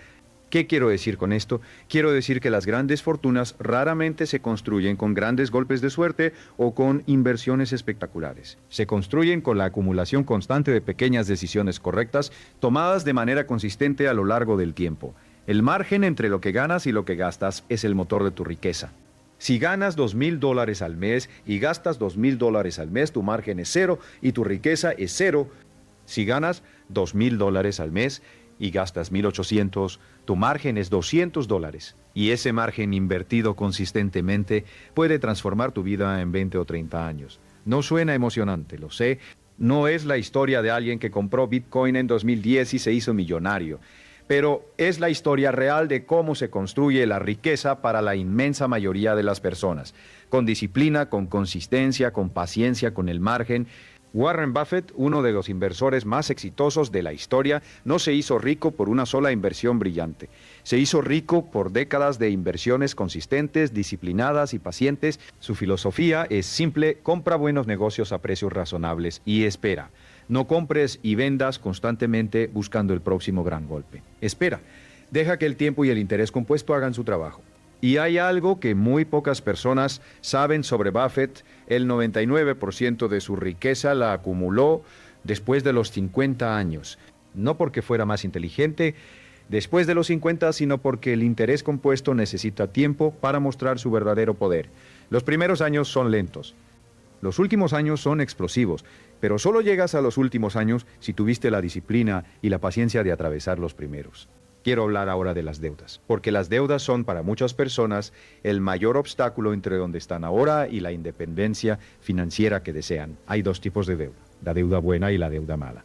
¿Qué quiero decir con esto? Quiero decir que las grandes fortunas raramente se construyen con grandes golpes de suerte o con inversiones espectaculares. Se construyen con la acumulación constante de pequeñas decisiones correctas tomadas de manera consistente a lo largo del tiempo. El margen entre lo que ganas y lo que gastas es el motor de tu riqueza. Si ganas $2,000 al mes y gastas $2,000 al mes, tu margen es 0 y tu riqueza es 0. Si ganas $2,000 al mes y gastas 1,800, tu margen es $200. Y ese margen invertido consistentemente puede transformar tu vida en 20 o 30 años. No suena emocionante, lo sé. No es la historia de alguien que compró Bitcoin en 2010 y se hizo millonario. Pero es la historia real de cómo se construye la riqueza para la inmensa mayoría de las personas. Con disciplina, con consistencia, con paciencia, con el margen. Warren Buffett, uno de los inversores más exitosos de la historia, no se hizo rico por una sola inversión brillante. Se hizo rico por décadas de inversiones consistentes, disciplinadas y pacientes. Su filosofía es simple: compra buenos negocios a precios razonables y espera. No compres y vendas constantemente buscando el próximo gran golpe. Espera, deja que el tiempo y el interés compuesto hagan su trabajo. Y hay algo que muy pocas personas saben sobre Buffett: el 99% de su riqueza la acumuló después de los 50 años. No porque fuera más inteligente después de los 50, sino porque el interés compuesto necesita tiempo para mostrar su verdadero poder. Los primeros años son lentos. Los últimos años son explosivos, pero solo llegas a los últimos años si tuviste la disciplina y la paciencia de atravesar los primeros. Quiero hablar ahora de las deudas, porque las deudas son para muchas personas el mayor obstáculo entre donde están ahora y la independencia financiera que desean. Hay 2 tipos de deuda, la deuda buena y la deuda mala.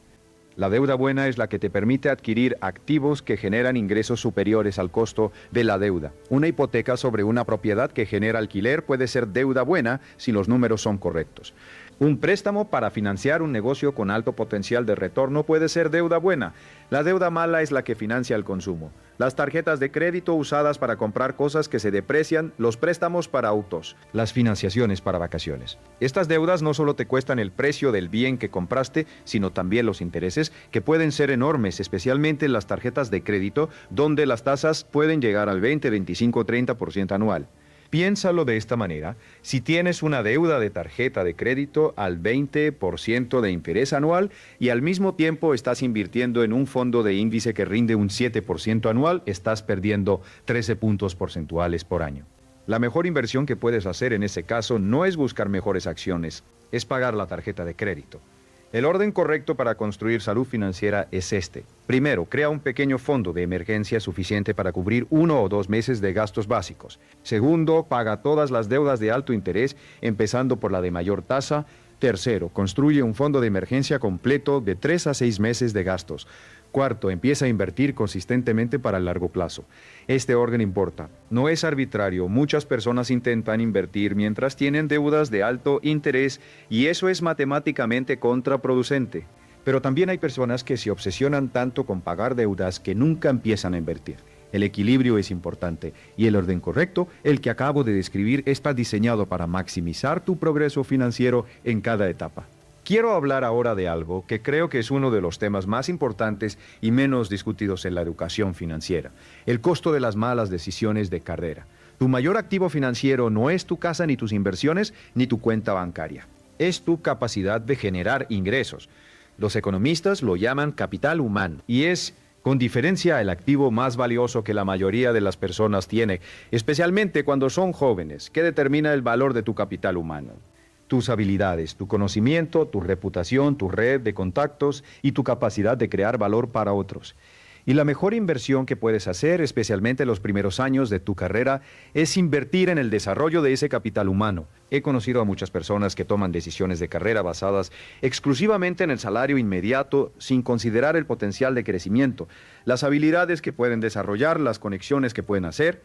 La deuda buena es la que te permite adquirir activos que generan ingresos superiores al costo de la deuda. Una hipoteca sobre una propiedad que genera alquiler puede ser deuda buena si los números son correctos. Un préstamo para financiar un negocio con alto potencial de retorno puede ser deuda buena. La deuda mala es la que financia el consumo. Las tarjetas de crédito usadas para comprar cosas que se deprecian, los préstamos para autos, las financiaciones para vacaciones. Estas deudas no solo te cuestan el precio del bien que compraste, sino también los intereses, que pueden ser enormes, especialmente en las tarjetas de crédito, donde las tasas pueden llegar al 20, 25, 30% anual. Piénsalo de esta manera: si tienes una deuda de tarjeta de crédito al 20% de interés anual y al mismo tiempo estás invirtiendo en un fondo de índice que rinde un 7% anual, estás perdiendo 13 puntos porcentuales por año. La mejor inversión que puedes hacer en ese caso no es buscar mejores acciones, es pagar la tarjeta de crédito. El orden correcto para construir salud financiera es este. Primero, crea un pequeño fondo de emergencia suficiente para cubrir 1 o 2 meses de gastos básicos. Segundo, paga todas las deudas de alto interés, empezando por la de mayor tasa. Tercero, construye un fondo de emergencia completo de 3 a 6 meses de gastos. Cuarto, empieza a invertir consistentemente para el largo plazo. Este orden importa. No es arbitrario. Muchas personas intentan invertir mientras tienen deudas de alto interés y eso es matemáticamente contraproducente. Pero también hay personas que se obsesionan tanto con pagar deudas que nunca empiezan a invertir. El equilibrio es importante y el orden correcto, el que acabo de describir, está diseñado para maximizar tu progreso financiero en cada etapa. Quiero hablar ahora de algo que creo que es uno de los temas más importantes y menos discutidos en la educación financiera: el costo de las malas decisiones de carrera. Tu mayor activo financiero no es tu casa ni tus inversiones ni tu cuenta bancaria. Es tu capacidad de generar ingresos. Los economistas lo llaman capital humano y es con diferencia el activo más valioso que la mayoría de las personas tiene, especialmente cuando son jóvenes, que determina el valor de tu capital humano. Tus habilidades, tu conocimiento, tu reputación, tu red de contactos y tu capacidad de crear valor para otros. Y la mejor inversión que puedes hacer, especialmente en los primeros años de tu carrera, es invertir en el desarrollo de ese capital humano. He conocido a muchas personas que toman decisiones de carrera basadas exclusivamente en el salario inmediato, sin considerar el potencial de crecimiento, las habilidades que pueden desarrollar, las conexiones que pueden hacer,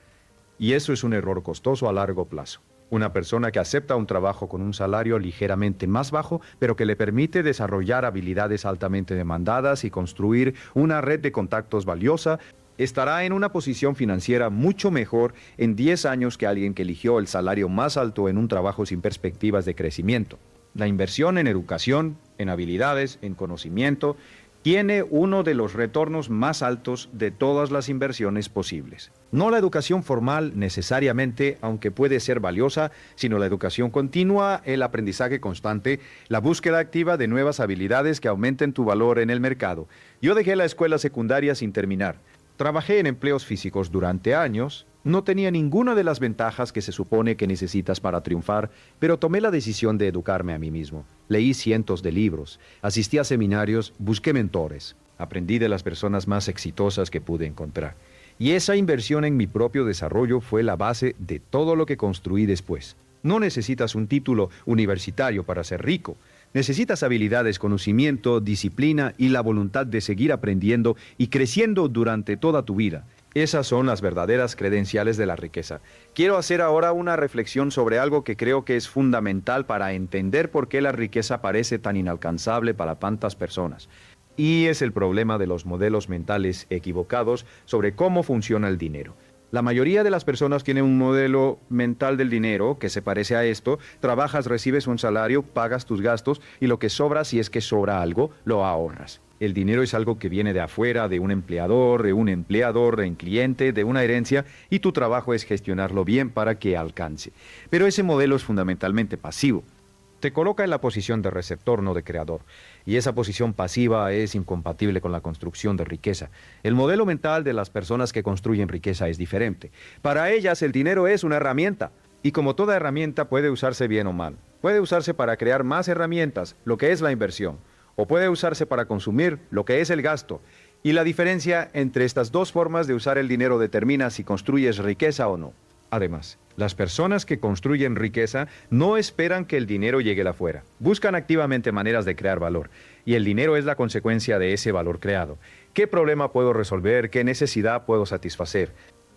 y eso es un error costoso a largo plazo. Una persona que acepta un trabajo con un salario ligeramente más bajo, pero que le permite desarrollar habilidades altamente demandadas y construir una red de contactos valiosa, estará en una posición financiera mucho mejor en 10 años que alguien que eligió el salario más alto en un trabajo sin perspectivas de crecimiento. La inversión en educación, en habilidades, en conocimiento, tiene uno de los retornos más altos de todas las inversiones posibles. No la educación formal necesariamente, aunque puede ser valiosa, sino la educación continua, el aprendizaje constante, la búsqueda activa de nuevas habilidades que aumenten tu valor en el mercado. Yo dejé la escuela secundaria sin terminar. Trabajé en empleos físicos durante años. No tenía ninguna de las ventajas que se supone que necesitas para triunfar, pero tomé la decisión de educarme a mí mismo. Leí cientos de libros, asistí a seminarios, busqué mentores. Aprendí de las personas más exitosas que pude encontrar. Y esa inversión en mi propio desarrollo fue la base de todo lo que construí después. No necesitas un título universitario para ser rico. Necesitas habilidades, conocimiento, disciplina y la voluntad de seguir aprendiendo y creciendo durante toda tu vida. Esas son las verdaderas credenciales de la riqueza. Quiero hacer ahora una reflexión sobre algo que creo que es fundamental para entender por qué la riqueza parece tan inalcanzable para tantas personas. Y es el problema de los modelos mentales equivocados sobre cómo funciona el dinero. La mayoría de las personas tienen un modelo mental del dinero que se parece a esto: trabajas, recibes un salario, pagas tus gastos y lo que sobra, si es que sobra algo, lo ahorras. El dinero es algo que viene de afuera, de un empleador, de un cliente, de una herencia, y tu trabajo es gestionarlo bien para que alcance. Pero ese modelo es fundamentalmente pasivo. Te coloca en la posición de receptor, no de creador. Y esa posición pasiva es incompatible con la construcción de riqueza. El modelo mental de las personas que construyen riqueza es diferente. Para ellas el dinero es una herramienta. Y como toda herramienta puede usarse bien o mal. Puede usarse para crear más herramientas, lo que es la inversión. O puede usarse para consumir, lo que es el gasto. Y la diferencia entre estas dos formas de usar el dinero determina si construyes riqueza o no. Además, las personas que construyen riqueza no esperan que el dinero llegue de afuera. Buscan activamente maneras de crear valor. y el dinero es la consecuencia de ese valor creado. ¿Qué problema puedo resolver? ¿Qué necesidad puedo satisfacer?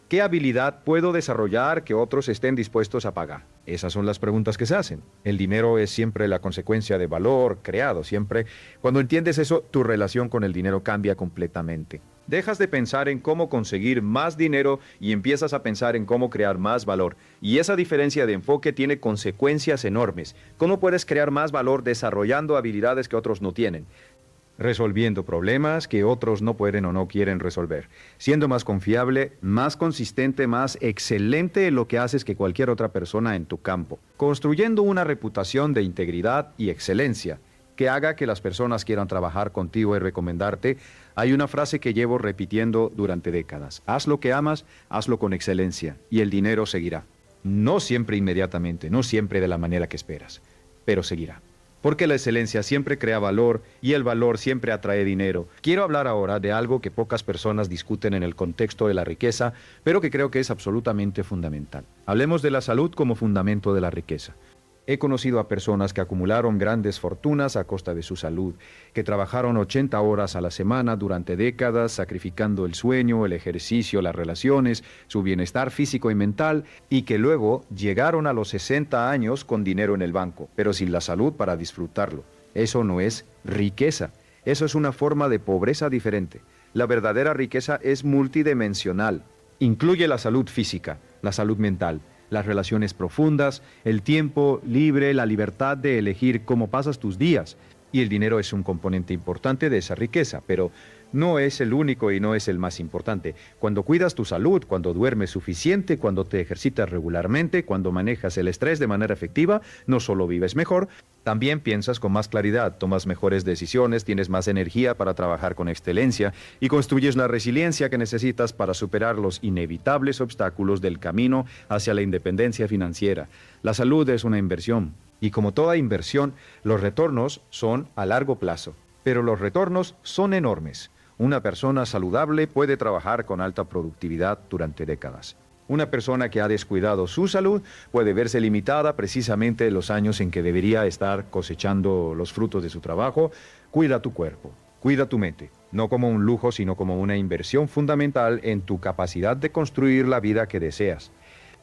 ¿Qué habilidad puedo desarrollar que otros estén dispuestos a pagar? Esas son las preguntas que se hacen. El dinero es siempre la consecuencia de valor creado, siempre. Cuando entiendes eso, tu relación con el dinero cambia completamente. Dejas de pensar en cómo conseguir más dinero y empiezas a pensar en cómo crear más valor. Y esa diferencia de enfoque tiene consecuencias enormes. ¿Cómo puedes crear más valor desarrollando habilidades que otros no tienen? Resolviendo problemas que otros no pueden o no quieren resolver, siendo más confiable, más consistente, más excelente en lo que haces que cualquier otra persona en tu campo, construyendo una reputación de integridad y excelencia que haga que las personas quieran trabajar contigo y recomendarte. Hay una frase que llevo repitiendo durante décadas: haz lo que amas, hazlo con excelencia y el dinero seguirá. No siempre inmediatamente, no siempre de la manera que esperas, pero seguirá. Porque la excelencia siempre crea valor y el valor siempre atrae dinero. Quiero hablar ahora de algo que pocas personas discuten en el contexto de la riqueza, pero que creo que es absolutamente fundamental. Hablemos de la salud como fundamento de la riqueza. He conocido a personas que acumularon grandes fortunas a costa de su salud, que trabajaron 80 horas a la semana durante décadas, sacrificando el sueño, el ejercicio, las relaciones, su bienestar físico y mental, y que luego llegaron a los 60 años con dinero en el banco, pero sin la salud para disfrutarlo. Eso no es riqueza, eso es una forma de pobreza diferente. La verdadera riqueza es multidimensional. Incluye la salud física, la salud mental, las relaciones profundas, el tiempo libre, la libertad de elegir cómo pasas tus días. Y el dinero es un componente importante de esa riqueza, pero no es el único y no es el más importante. Cuando cuidas tu salud, cuando duermes suficiente, cuando te ejercitas regularmente, cuando manejas el estrés de manera efectiva, no solo vives mejor, también piensas con más claridad, tomas mejores decisiones, tienes más energía para trabajar con excelencia y construyes la resiliencia que necesitas para superar los inevitables obstáculos del camino hacia la independencia financiera. La salud es una inversión y, como toda inversión, los retornos son a largo plazo, pero los retornos son enormes. Una persona saludable puede trabajar con alta productividad durante décadas. Una persona que ha descuidado su salud puede verse limitada precisamente en los años en que debería estar cosechando los frutos de su trabajo. Cuida tu cuerpo, cuida tu mente, no como un lujo, sino como una inversión fundamental en tu capacidad de construir la vida que deseas.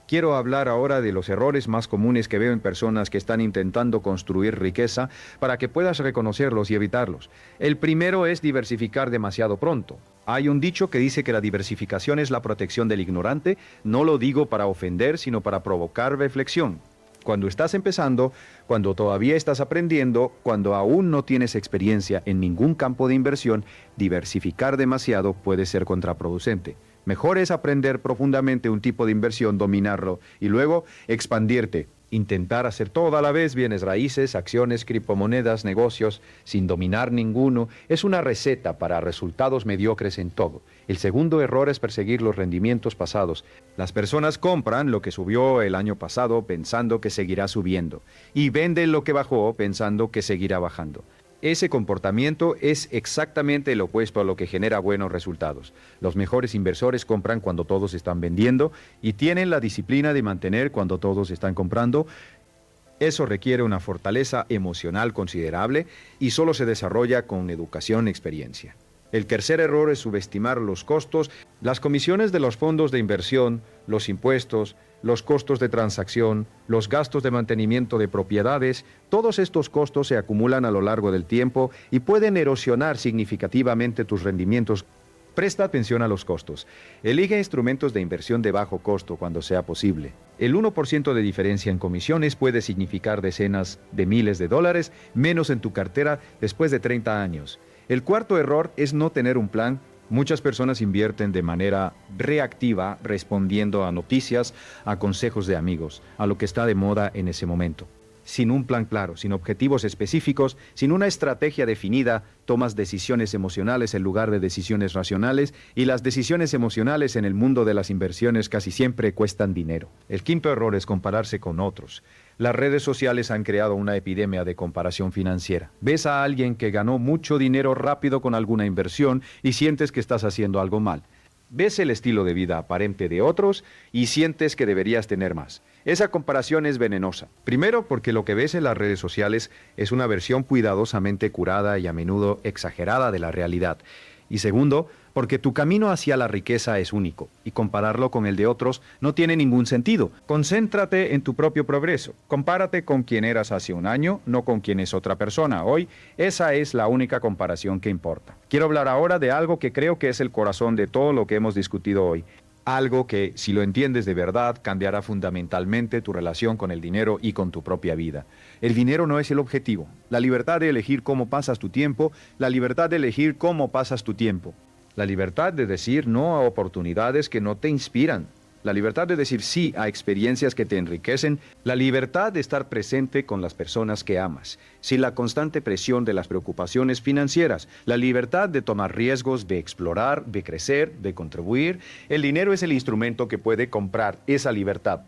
Quiero hablar ahora de los errores más comunes que veo en personas que están intentando construir riqueza para que puedas reconocerlos y evitarlos. El primero es diversificar demasiado pronto. Hay un dicho que dice que la diversificación es la protección del ignorante. No lo digo para ofender, sino para provocar reflexión. Cuando estás empezando, cuando todavía estás aprendiendo, cuando aún no tienes experiencia en ningún campo de inversión, diversificar demasiado puede ser contraproducente. Mejor es aprender profundamente un tipo de inversión, dominarlo y luego expandirte. Intentar hacer todo a la vez, bienes raíces, acciones, criptomonedas, negocios, sin dominar ninguno, es una receta para resultados mediocres en todo. El segundo error es perseguir los rendimientos pasados. Las personas compran lo que subió el año pasado pensando que seguirá subiendo y venden lo que bajó pensando que seguirá bajando. Ese comportamiento es exactamente el opuesto a lo que genera buenos resultados. Los mejores inversores compran cuando todos están vendiendo y tienen la disciplina de mantener cuando todos están comprando. Eso requiere una fortaleza emocional considerable y solo se desarrolla con educación y experiencia. El tercer error es subestimar los costos, las comisiones de los fondos de inversión, los impuestos, los costos de transacción, los gastos de mantenimiento de propiedades. Todos estos costos se acumulan a lo largo del tiempo y pueden erosionar significativamente tus rendimientos. Presta atención a los costos. Elige instrumentos de inversión de bajo costo cuando sea posible. El 1% de diferencia en comisiones puede significar decenas de miles de dólares menos en tu cartera después de 30 años. El cuarto error es no tener un plan. Muchas personas invierten de manera reactiva, respondiendo a noticias, a consejos de amigos, a lo que está de moda en ese momento. Sin un plan claro, sin objetivos específicos, sin una estrategia definida, tomas decisiones emocionales en lugar de decisiones racionales, y las decisiones emocionales en el mundo de las inversiones casi siempre cuestan dinero. El quinto error es compararse con otros. Las redes sociales han creado una epidemia de comparación financiera. Ves a alguien que ganó mucho dinero rápido con alguna inversión y sientes que estás haciendo algo mal. Ves el estilo de vida aparente de otros y sientes que deberías tener más. Esa comparación es venenosa. Primero, porque lo que ves en las redes sociales es una versión cuidadosamente curada y a menudo exagerada de la realidad. Y segundo, porque tu camino hacia la riqueza es único, y compararlo con el de otros no tiene ningún sentido. Concéntrate en tu propio progreso. Compárate con quien eras hace un año, no con quien es otra persona hoy. Esa es la única comparación que importa. Quiero hablar ahora de algo que creo que es el corazón de todo lo que hemos discutido hoy. Algo que, si lo entiendes de verdad, cambiará fundamentalmente tu relación con el dinero y con tu propia vida. El dinero no es el objetivo. La libertad de elegir cómo pasas tu tiempo, la libertad de elegir cómo pasas tu tiempo. La libertad de decir no a oportunidades que no te inspiran. La libertad de decir sí a experiencias que te enriquecen. La libertad de estar presente con las personas que amas, sin la constante presión de las preocupaciones financieras. La libertad de tomar riesgos, de explorar, de crecer, de contribuir. El dinero es el instrumento que puede comprar esa libertad.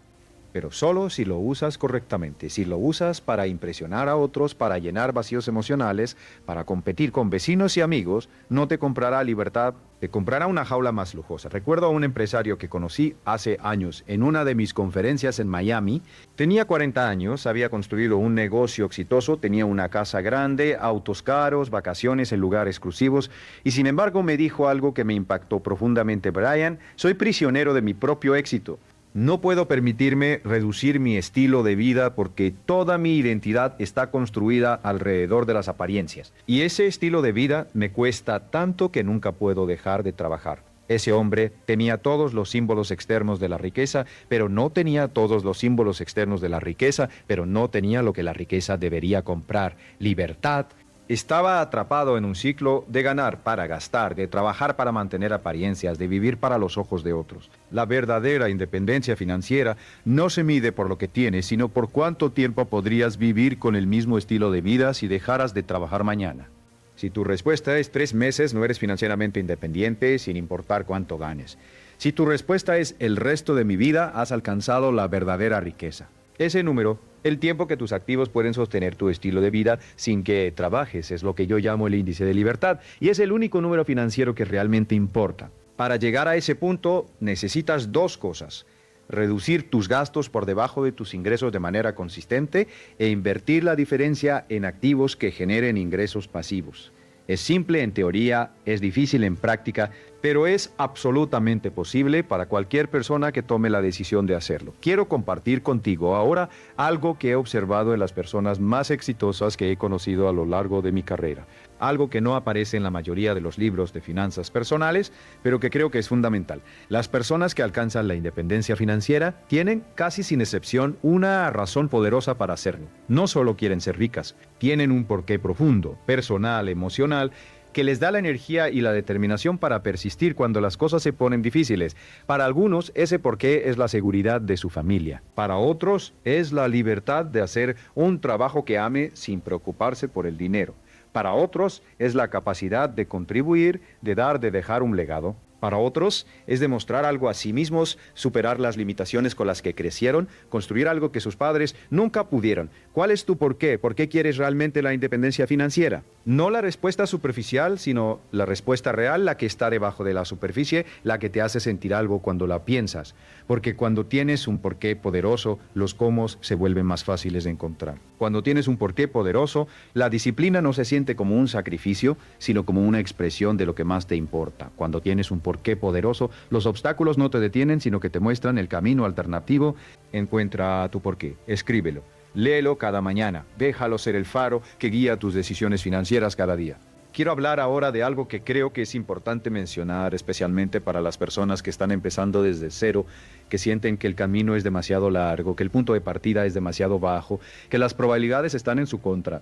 Pero solo si lo usas correctamente, si lo usas para impresionar a otros, para llenar vacíos emocionales, para competir con vecinos y amigos, no te comprará libertad, te comprará una jaula más lujosa. Recuerdo a un empresario que conocí hace años en una de mis conferencias en Miami. Tenía 40 años, había construido un negocio exitoso, tenía una casa grande, autos caros, vacaciones en lugares exclusivos, y sin embargo me dijo algo que me impactó profundamente. Brian, soy prisionero de mi propio éxito. No puedo permitirme reducir mi estilo de vida porque toda mi identidad está construida alrededor de las apariencias. Y ese estilo de vida me cuesta tanto que nunca puedo dejar de trabajar. Ese hombre tenía todos los símbolos externos de la riqueza, pero no tenía todos los símbolos externos de la riqueza, pero no tenía lo que la riqueza debería comprar: libertad. Estaba atrapado en un ciclo de ganar para gastar, de trabajar para mantener apariencias, de vivir para los ojos de otros. La verdadera independencia financiera no se mide por lo que tienes, sino por cuánto tiempo podrías vivir con el mismo estilo de vida si dejaras de trabajar mañana. Si tu respuesta es 3 meses, no eres financieramente independiente, sin importar cuánto ganes. Si tu respuesta es el resto de mi vida, has alcanzado la verdadera riqueza. Ese número, el tiempo que tus activos pueden sostener tu estilo de vida sin que trabajes, es lo que yo llamo el índice de libertad, y es el único número financiero que realmente importa. Para llegar a ese punto necesitas 2 cosas: reducir tus gastos por debajo de tus ingresos de manera consistente e invertir la diferencia en activos que generen ingresos pasivos. Es simple en teoría, es difícil en práctica, pero es absolutamente posible para cualquier persona que tome la decisión de hacerlo. Quiero compartir contigo ahora algo que he observado en las personas más exitosas que he conocido a lo largo de mi carrera. Algo que no aparece en la mayoría de los libros de finanzas personales, pero que creo que es fundamental. Las personas que alcanzan la independencia financiera tienen, casi sin excepción, una razón poderosa para hacerlo. No solo quieren ser ricas, tienen un porqué profundo, personal, emocional, que les da la energía y la determinación para persistir cuando las cosas se ponen difíciles. Para algunos, ese porqué es la seguridad de su familia. Para otros, es la libertad de hacer un trabajo que ame sin preocuparse por el dinero. Para otros, es la capacidad de contribuir, de dar, de dejar un legado. Para otros, es demostrar algo a sí mismos, superar las limitaciones con las que crecieron, construir algo que sus padres nunca pudieron. ¿Cuál es tu porqué? ¿Por qué quieres realmente la independencia financiera? No la respuesta superficial, sino la respuesta real, la que está debajo de la superficie, la que te hace sentir algo cuando la piensas. Porque cuando tienes un porqué poderoso, los cómo se vuelven más fáciles de encontrar. Cuando tienes un porqué poderoso, la disciplina no se siente como un sacrificio, sino como una expresión de lo que más te importa. Cuando tienes un porqué poderoso, los obstáculos no te detienen, sino que te muestran el camino alternativo. Encuentra tu porqué, escríbelo, léelo cada mañana, déjalo ser el faro que guía tus decisiones financieras cada día. Quiero hablar ahora de algo que creo que es importante mencionar, especialmente para las personas que están empezando desde cero, que sienten que el camino es demasiado largo, que el punto de partida es demasiado bajo, que las probabilidades están en su contra.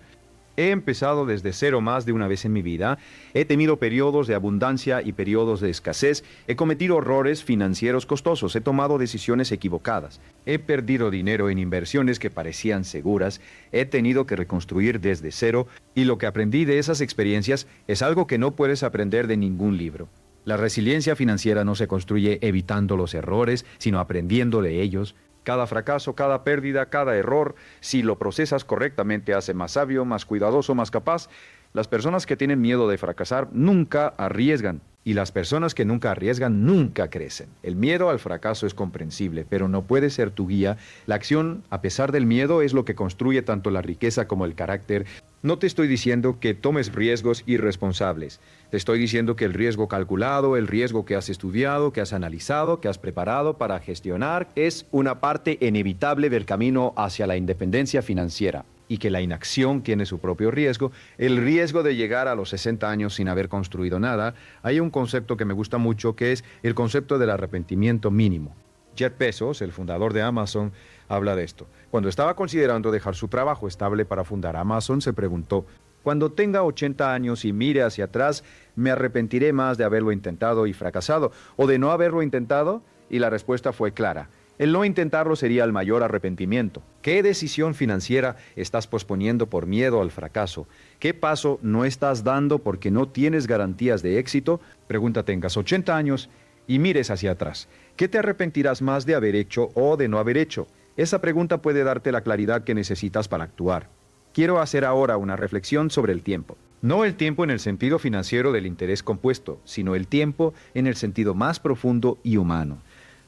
He empezado desde cero más de una vez en mi vida, he tenido periodos de abundancia y periodos de escasez, he cometido errores financieros costosos, he tomado decisiones equivocadas, he perdido dinero en inversiones que parecían seguras, he tenido que reconstruir desde cero, y lo que aprendí de esas experiencias es algo que no puedes aprender de ningún libro. La resiliencia financiera no se construye evitando los errores, sino aprendiendo de ellos. Cada fracaso, cada pérdida, cada error, si lo procesas correctamente, hace más sabio, más cuidadoso, más capaz. Las personas que tienen miedo de fracasar nunca arriesgan. Y las personas que nunca arriesgan nunca crecen. El miedo al fracaso es comprensible, pero no puede ser tu guía. La acción, a pesar del miedo, es lo que construye tanto la riqueza como el carácter. No te estoy diciendo que tomes riesgos irresponsables. Te estoy diciendo que el riesgo calculado, el riesgo que has estudiado, que has analizado, que has preparado para gestionar, es una parte inevitable del camino hacia la independencia financiera. Y que la inacción tiene su propio riesgo, el riesgo de llegar a los 60 años sin haber construido nada. Hay un concepto que me gusta mucho, que es el concepto del arrepentimiento mínimo. Jeff Bezos, el fundador de Amazon, habla de esto. Cuando estaba considerando dejar su trabajo estable para fundar Amazon, se preguntó: cuando tenga 80 años y mire hacia atrás, ¿me arrepentiré más de haberlo intentado y fracasado, o de no haberlo intentado? Y la respuesta fue clara: el no intentarlo sería el mayor arrepentimiento. ¿Qué decisión financiera estás posponiendo por miedo al fracaso? ¿Qué paso no estás dando porque no tienes garantías de éxito? Pregunta: tengas 80 años y mires hacia atrás. ¿Qué te arrepentirás más de haber hecho o de no haber hecho? Esa pregunta puede darte la claridad que necesitas para actuar. Quiero hacer ahora una reflexión sobre el tiempo. No el tiempo en el sentido financiero del interés compuesto, sino el tiempo en el sentido más profundo y humano.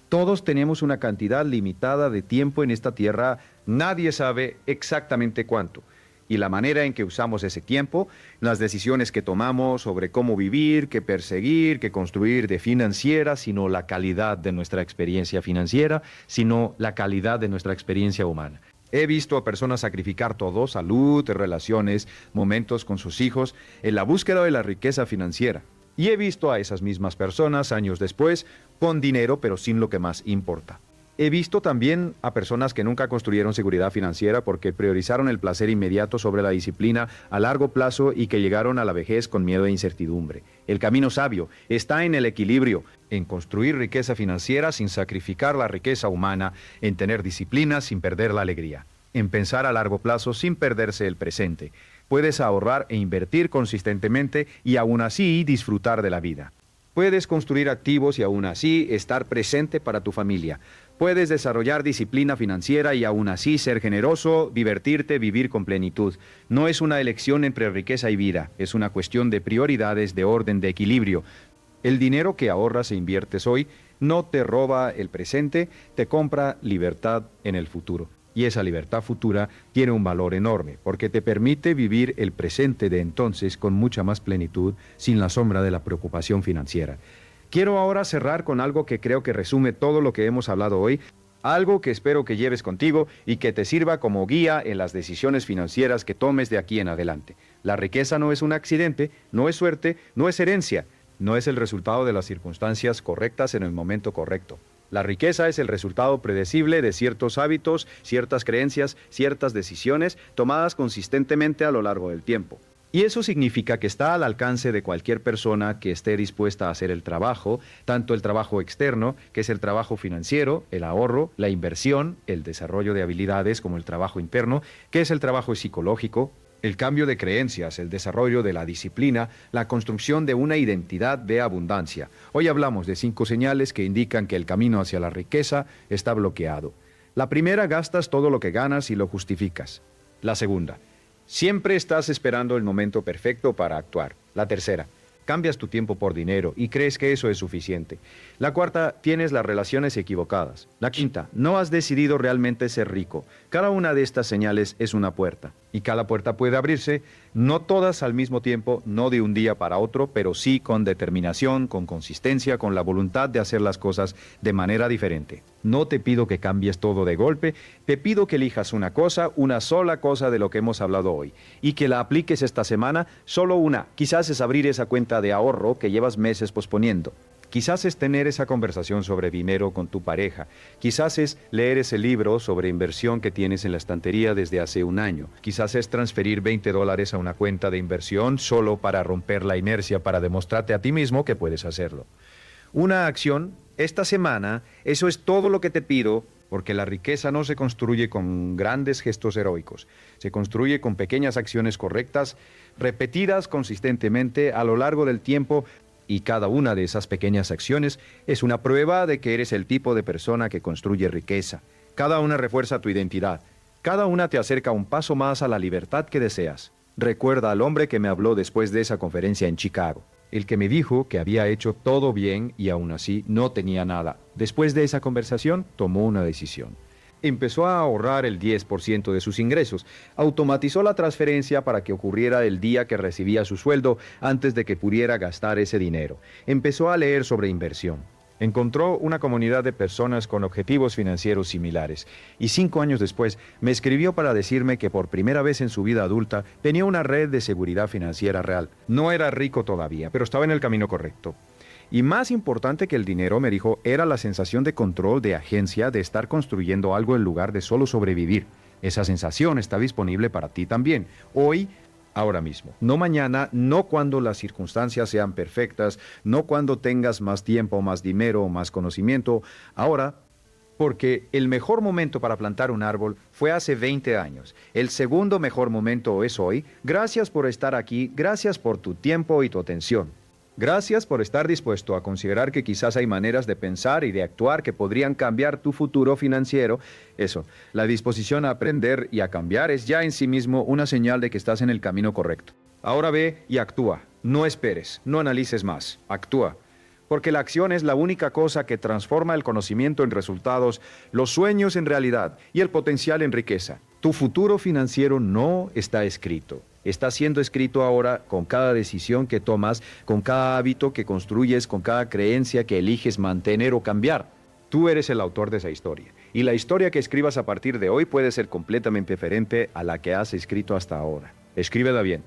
Todos tenemos una cantidad limitada de tiempo en esta tierra, nadie sabe exactamente cuánto. Y la manera en que usamos ese tiempo, las decisiones que tomamos sobre cómo vivir, qué perseguir, qué construir de financiera, sino la calidad de nuestra experiencia financiera, sino la calidad de nuestra experiencia humana. He visto a personas sacrificar todo: salud, relaciones, momentos con sus hijos, en la búsqueda de la riqueza financiera. Y he visto a esas mismas personas años después con dinero, pero sin lo que más importa. He visto también a personas que nunca construyeron seguridad financiera porque priorizaron el placer inmediato sobre la disciplina a largo plazo y que llegaron a la vejez con miedo e incertidumbre. El camino sabio está en el equilibrio, en construir riqueza financiera sin sacrificar la riqueza humana, en tener disciplina sin perder la alegría, en pensar a largo plazo sin perderse el presente. Puedes ahorrar e invertir consistentemente y aún así disfrutar de la vida. Puedes construir activos y aún así estar presente para tu familia. Puedes desarrollar disciplina financiera y aún así ser generoso, divertirte, vivir con plenitud. No es una elección entre riqueza y vida, es una cuestión de prioridades, de orden, de equilibrio. El dinero que ahorras e inviertes hoy no te roba el presente, te compra libertad en el futuro. Y esa libertad futura tiene un valor enorme, porque te permite vivir el presente de entonces con mucha más plenitud, sin la sombra de la preocupación financiera. Quiero ahora cerrar con algo que creo que resume todo lo que hemos hablado hoy, algo que espero que lleves contigo y que te sirva como guía en las decisiones financieras que tomes de aquí en adelante. La riqueza no es un accidente, no es suerte, no es herencia, no es el resultado de las circunstancias correctas en el momento correcto. La riqueza es el resultado predecible de ciertos hábitos, ciertas creencias, ciertas decisiones tomadas consistentemente a lo largo del tiempo. Y eso significa que está al alcance de cualquier persona que esté dispuesta a hacer el trabajo, tanto el trabajo externo, que es el trabajo financiero, el ahorro, la inversión, el desarrollo de habilidades, como el trabajo interno, que es el trabajo psicológico, el cambio de creencias, el desarrollo de la disciplina, la construcción de una identidad de abundancia. Hoy hablamos de 5 señales que indican que el camino hacia la riqueza está bloqueado. La primera: gastas todo lo que ganas y lo justificas. La segunda: siempre estás esperando el momento perfecto para actuar. La tercera: cambias tu tiempo por dinero y crees que eso es suficiente. La cuarta: tienes las relaciones equivocadas. La quinta: no has decidido realmente ser rico. Cada una de estas señales es una puerta, y cada puerta puede abrirse, no todas al mismo tiempo, no de un día para otro, pero sí con determinación, con consistencia, con la voluntad de hacer las cosas de manera diferente. No te pido que cambies todo de golpe, te pido que elijas una cosa, una sola cosa de lo que hemos hablado hoy, y que la apliques esta semana, solo una. Quizás es abrir esa cuenta de ahorro que llevas meses posponiendo. Quizás es tener esa conversación sobre dinero con tu pareja. Quizás es leer ese libro sobre inversión que tienes en la estantería desde hace un año. Quizás es transferir $20 a una cuenta de inversión solo para romper la inercia, para demostrarte a ti mismo que puedes hacerlo. Una acción esta semana, eso es todo lo que te pido, porque la riqueza no se construye con grandes gestos heroicos. Se construye con pequeñas acciones correctas, repetidas consistentemente a lo largo del tiempo. Y cada una de esas pequeñas acciones es una prueba de que eres el tipo de persona que construye riqueza. Cada una refuerza tu identidad. Cada una te acerca un paso más a la libertad que deseas. Recuerda al hombre que me habló después de esa conferencia en Chicago. el que me dijo que había hecho todo bien y aún así no tenía nada. Después de esa conversación, tomó una decisión. Empezó a ahorrar el 10% de sus ingresos. Automatizó la transferencia para que ocurriera el día que recibía su sueldo antes de que pudiera gastar ese dinero. Empezó a leer sobre inversión. Encontró una comunidad de personas con objetivos financieros similares y 5 años después me escribió para decirme que por primera vez en su vida adulta tenía una red de seguridad financiera real. No era rico todavía, pero estaba en el camino correcto. Y más importante que el dinero, me dijo, era la sensación de control, de agencia, de estar construyendo algo en lugar de solo sobrevivir. Esa sensación está disponible para ti también. Hoy, ahora mismo. No mañana, no cuando las circunstancias sean perfectas, no cuando tengas más tiempo, más dinero, más conocimiento. Ahora, porque el mejor momento para plantar un árbol fue hace 20 años. El segundo mejor momento es hoy. Gracias por estar aquí, gracias por tu tiempo y tu atención. Gracias por estar dispuesto a considerar que quizás hay maneras de pensar y de actuar que podrían cambiar tu futuro financiero. Eso, la disposición a aprender y a cambiar es ya en sí mismo una señal de que estás en el camino correcto. Ahora ve y actúa. No esperes, no analices más. Actúa. Porque la acción es la única cosa que transforma el conocimiento en resultados, los sueños en realidad y el potencial en riqueza. Tu futuro financiero no está escrito. Está siendo escrito ahora con cada decisión que tomas, con cada hábito que construyes, con cada creencia que eliges mantener o cambiar. Tú eres el autor de esa historia. Y la historia que escribas a partir de hoy puede ser completamente diferente a la que has escrito hasta ahora. Escríbela bien.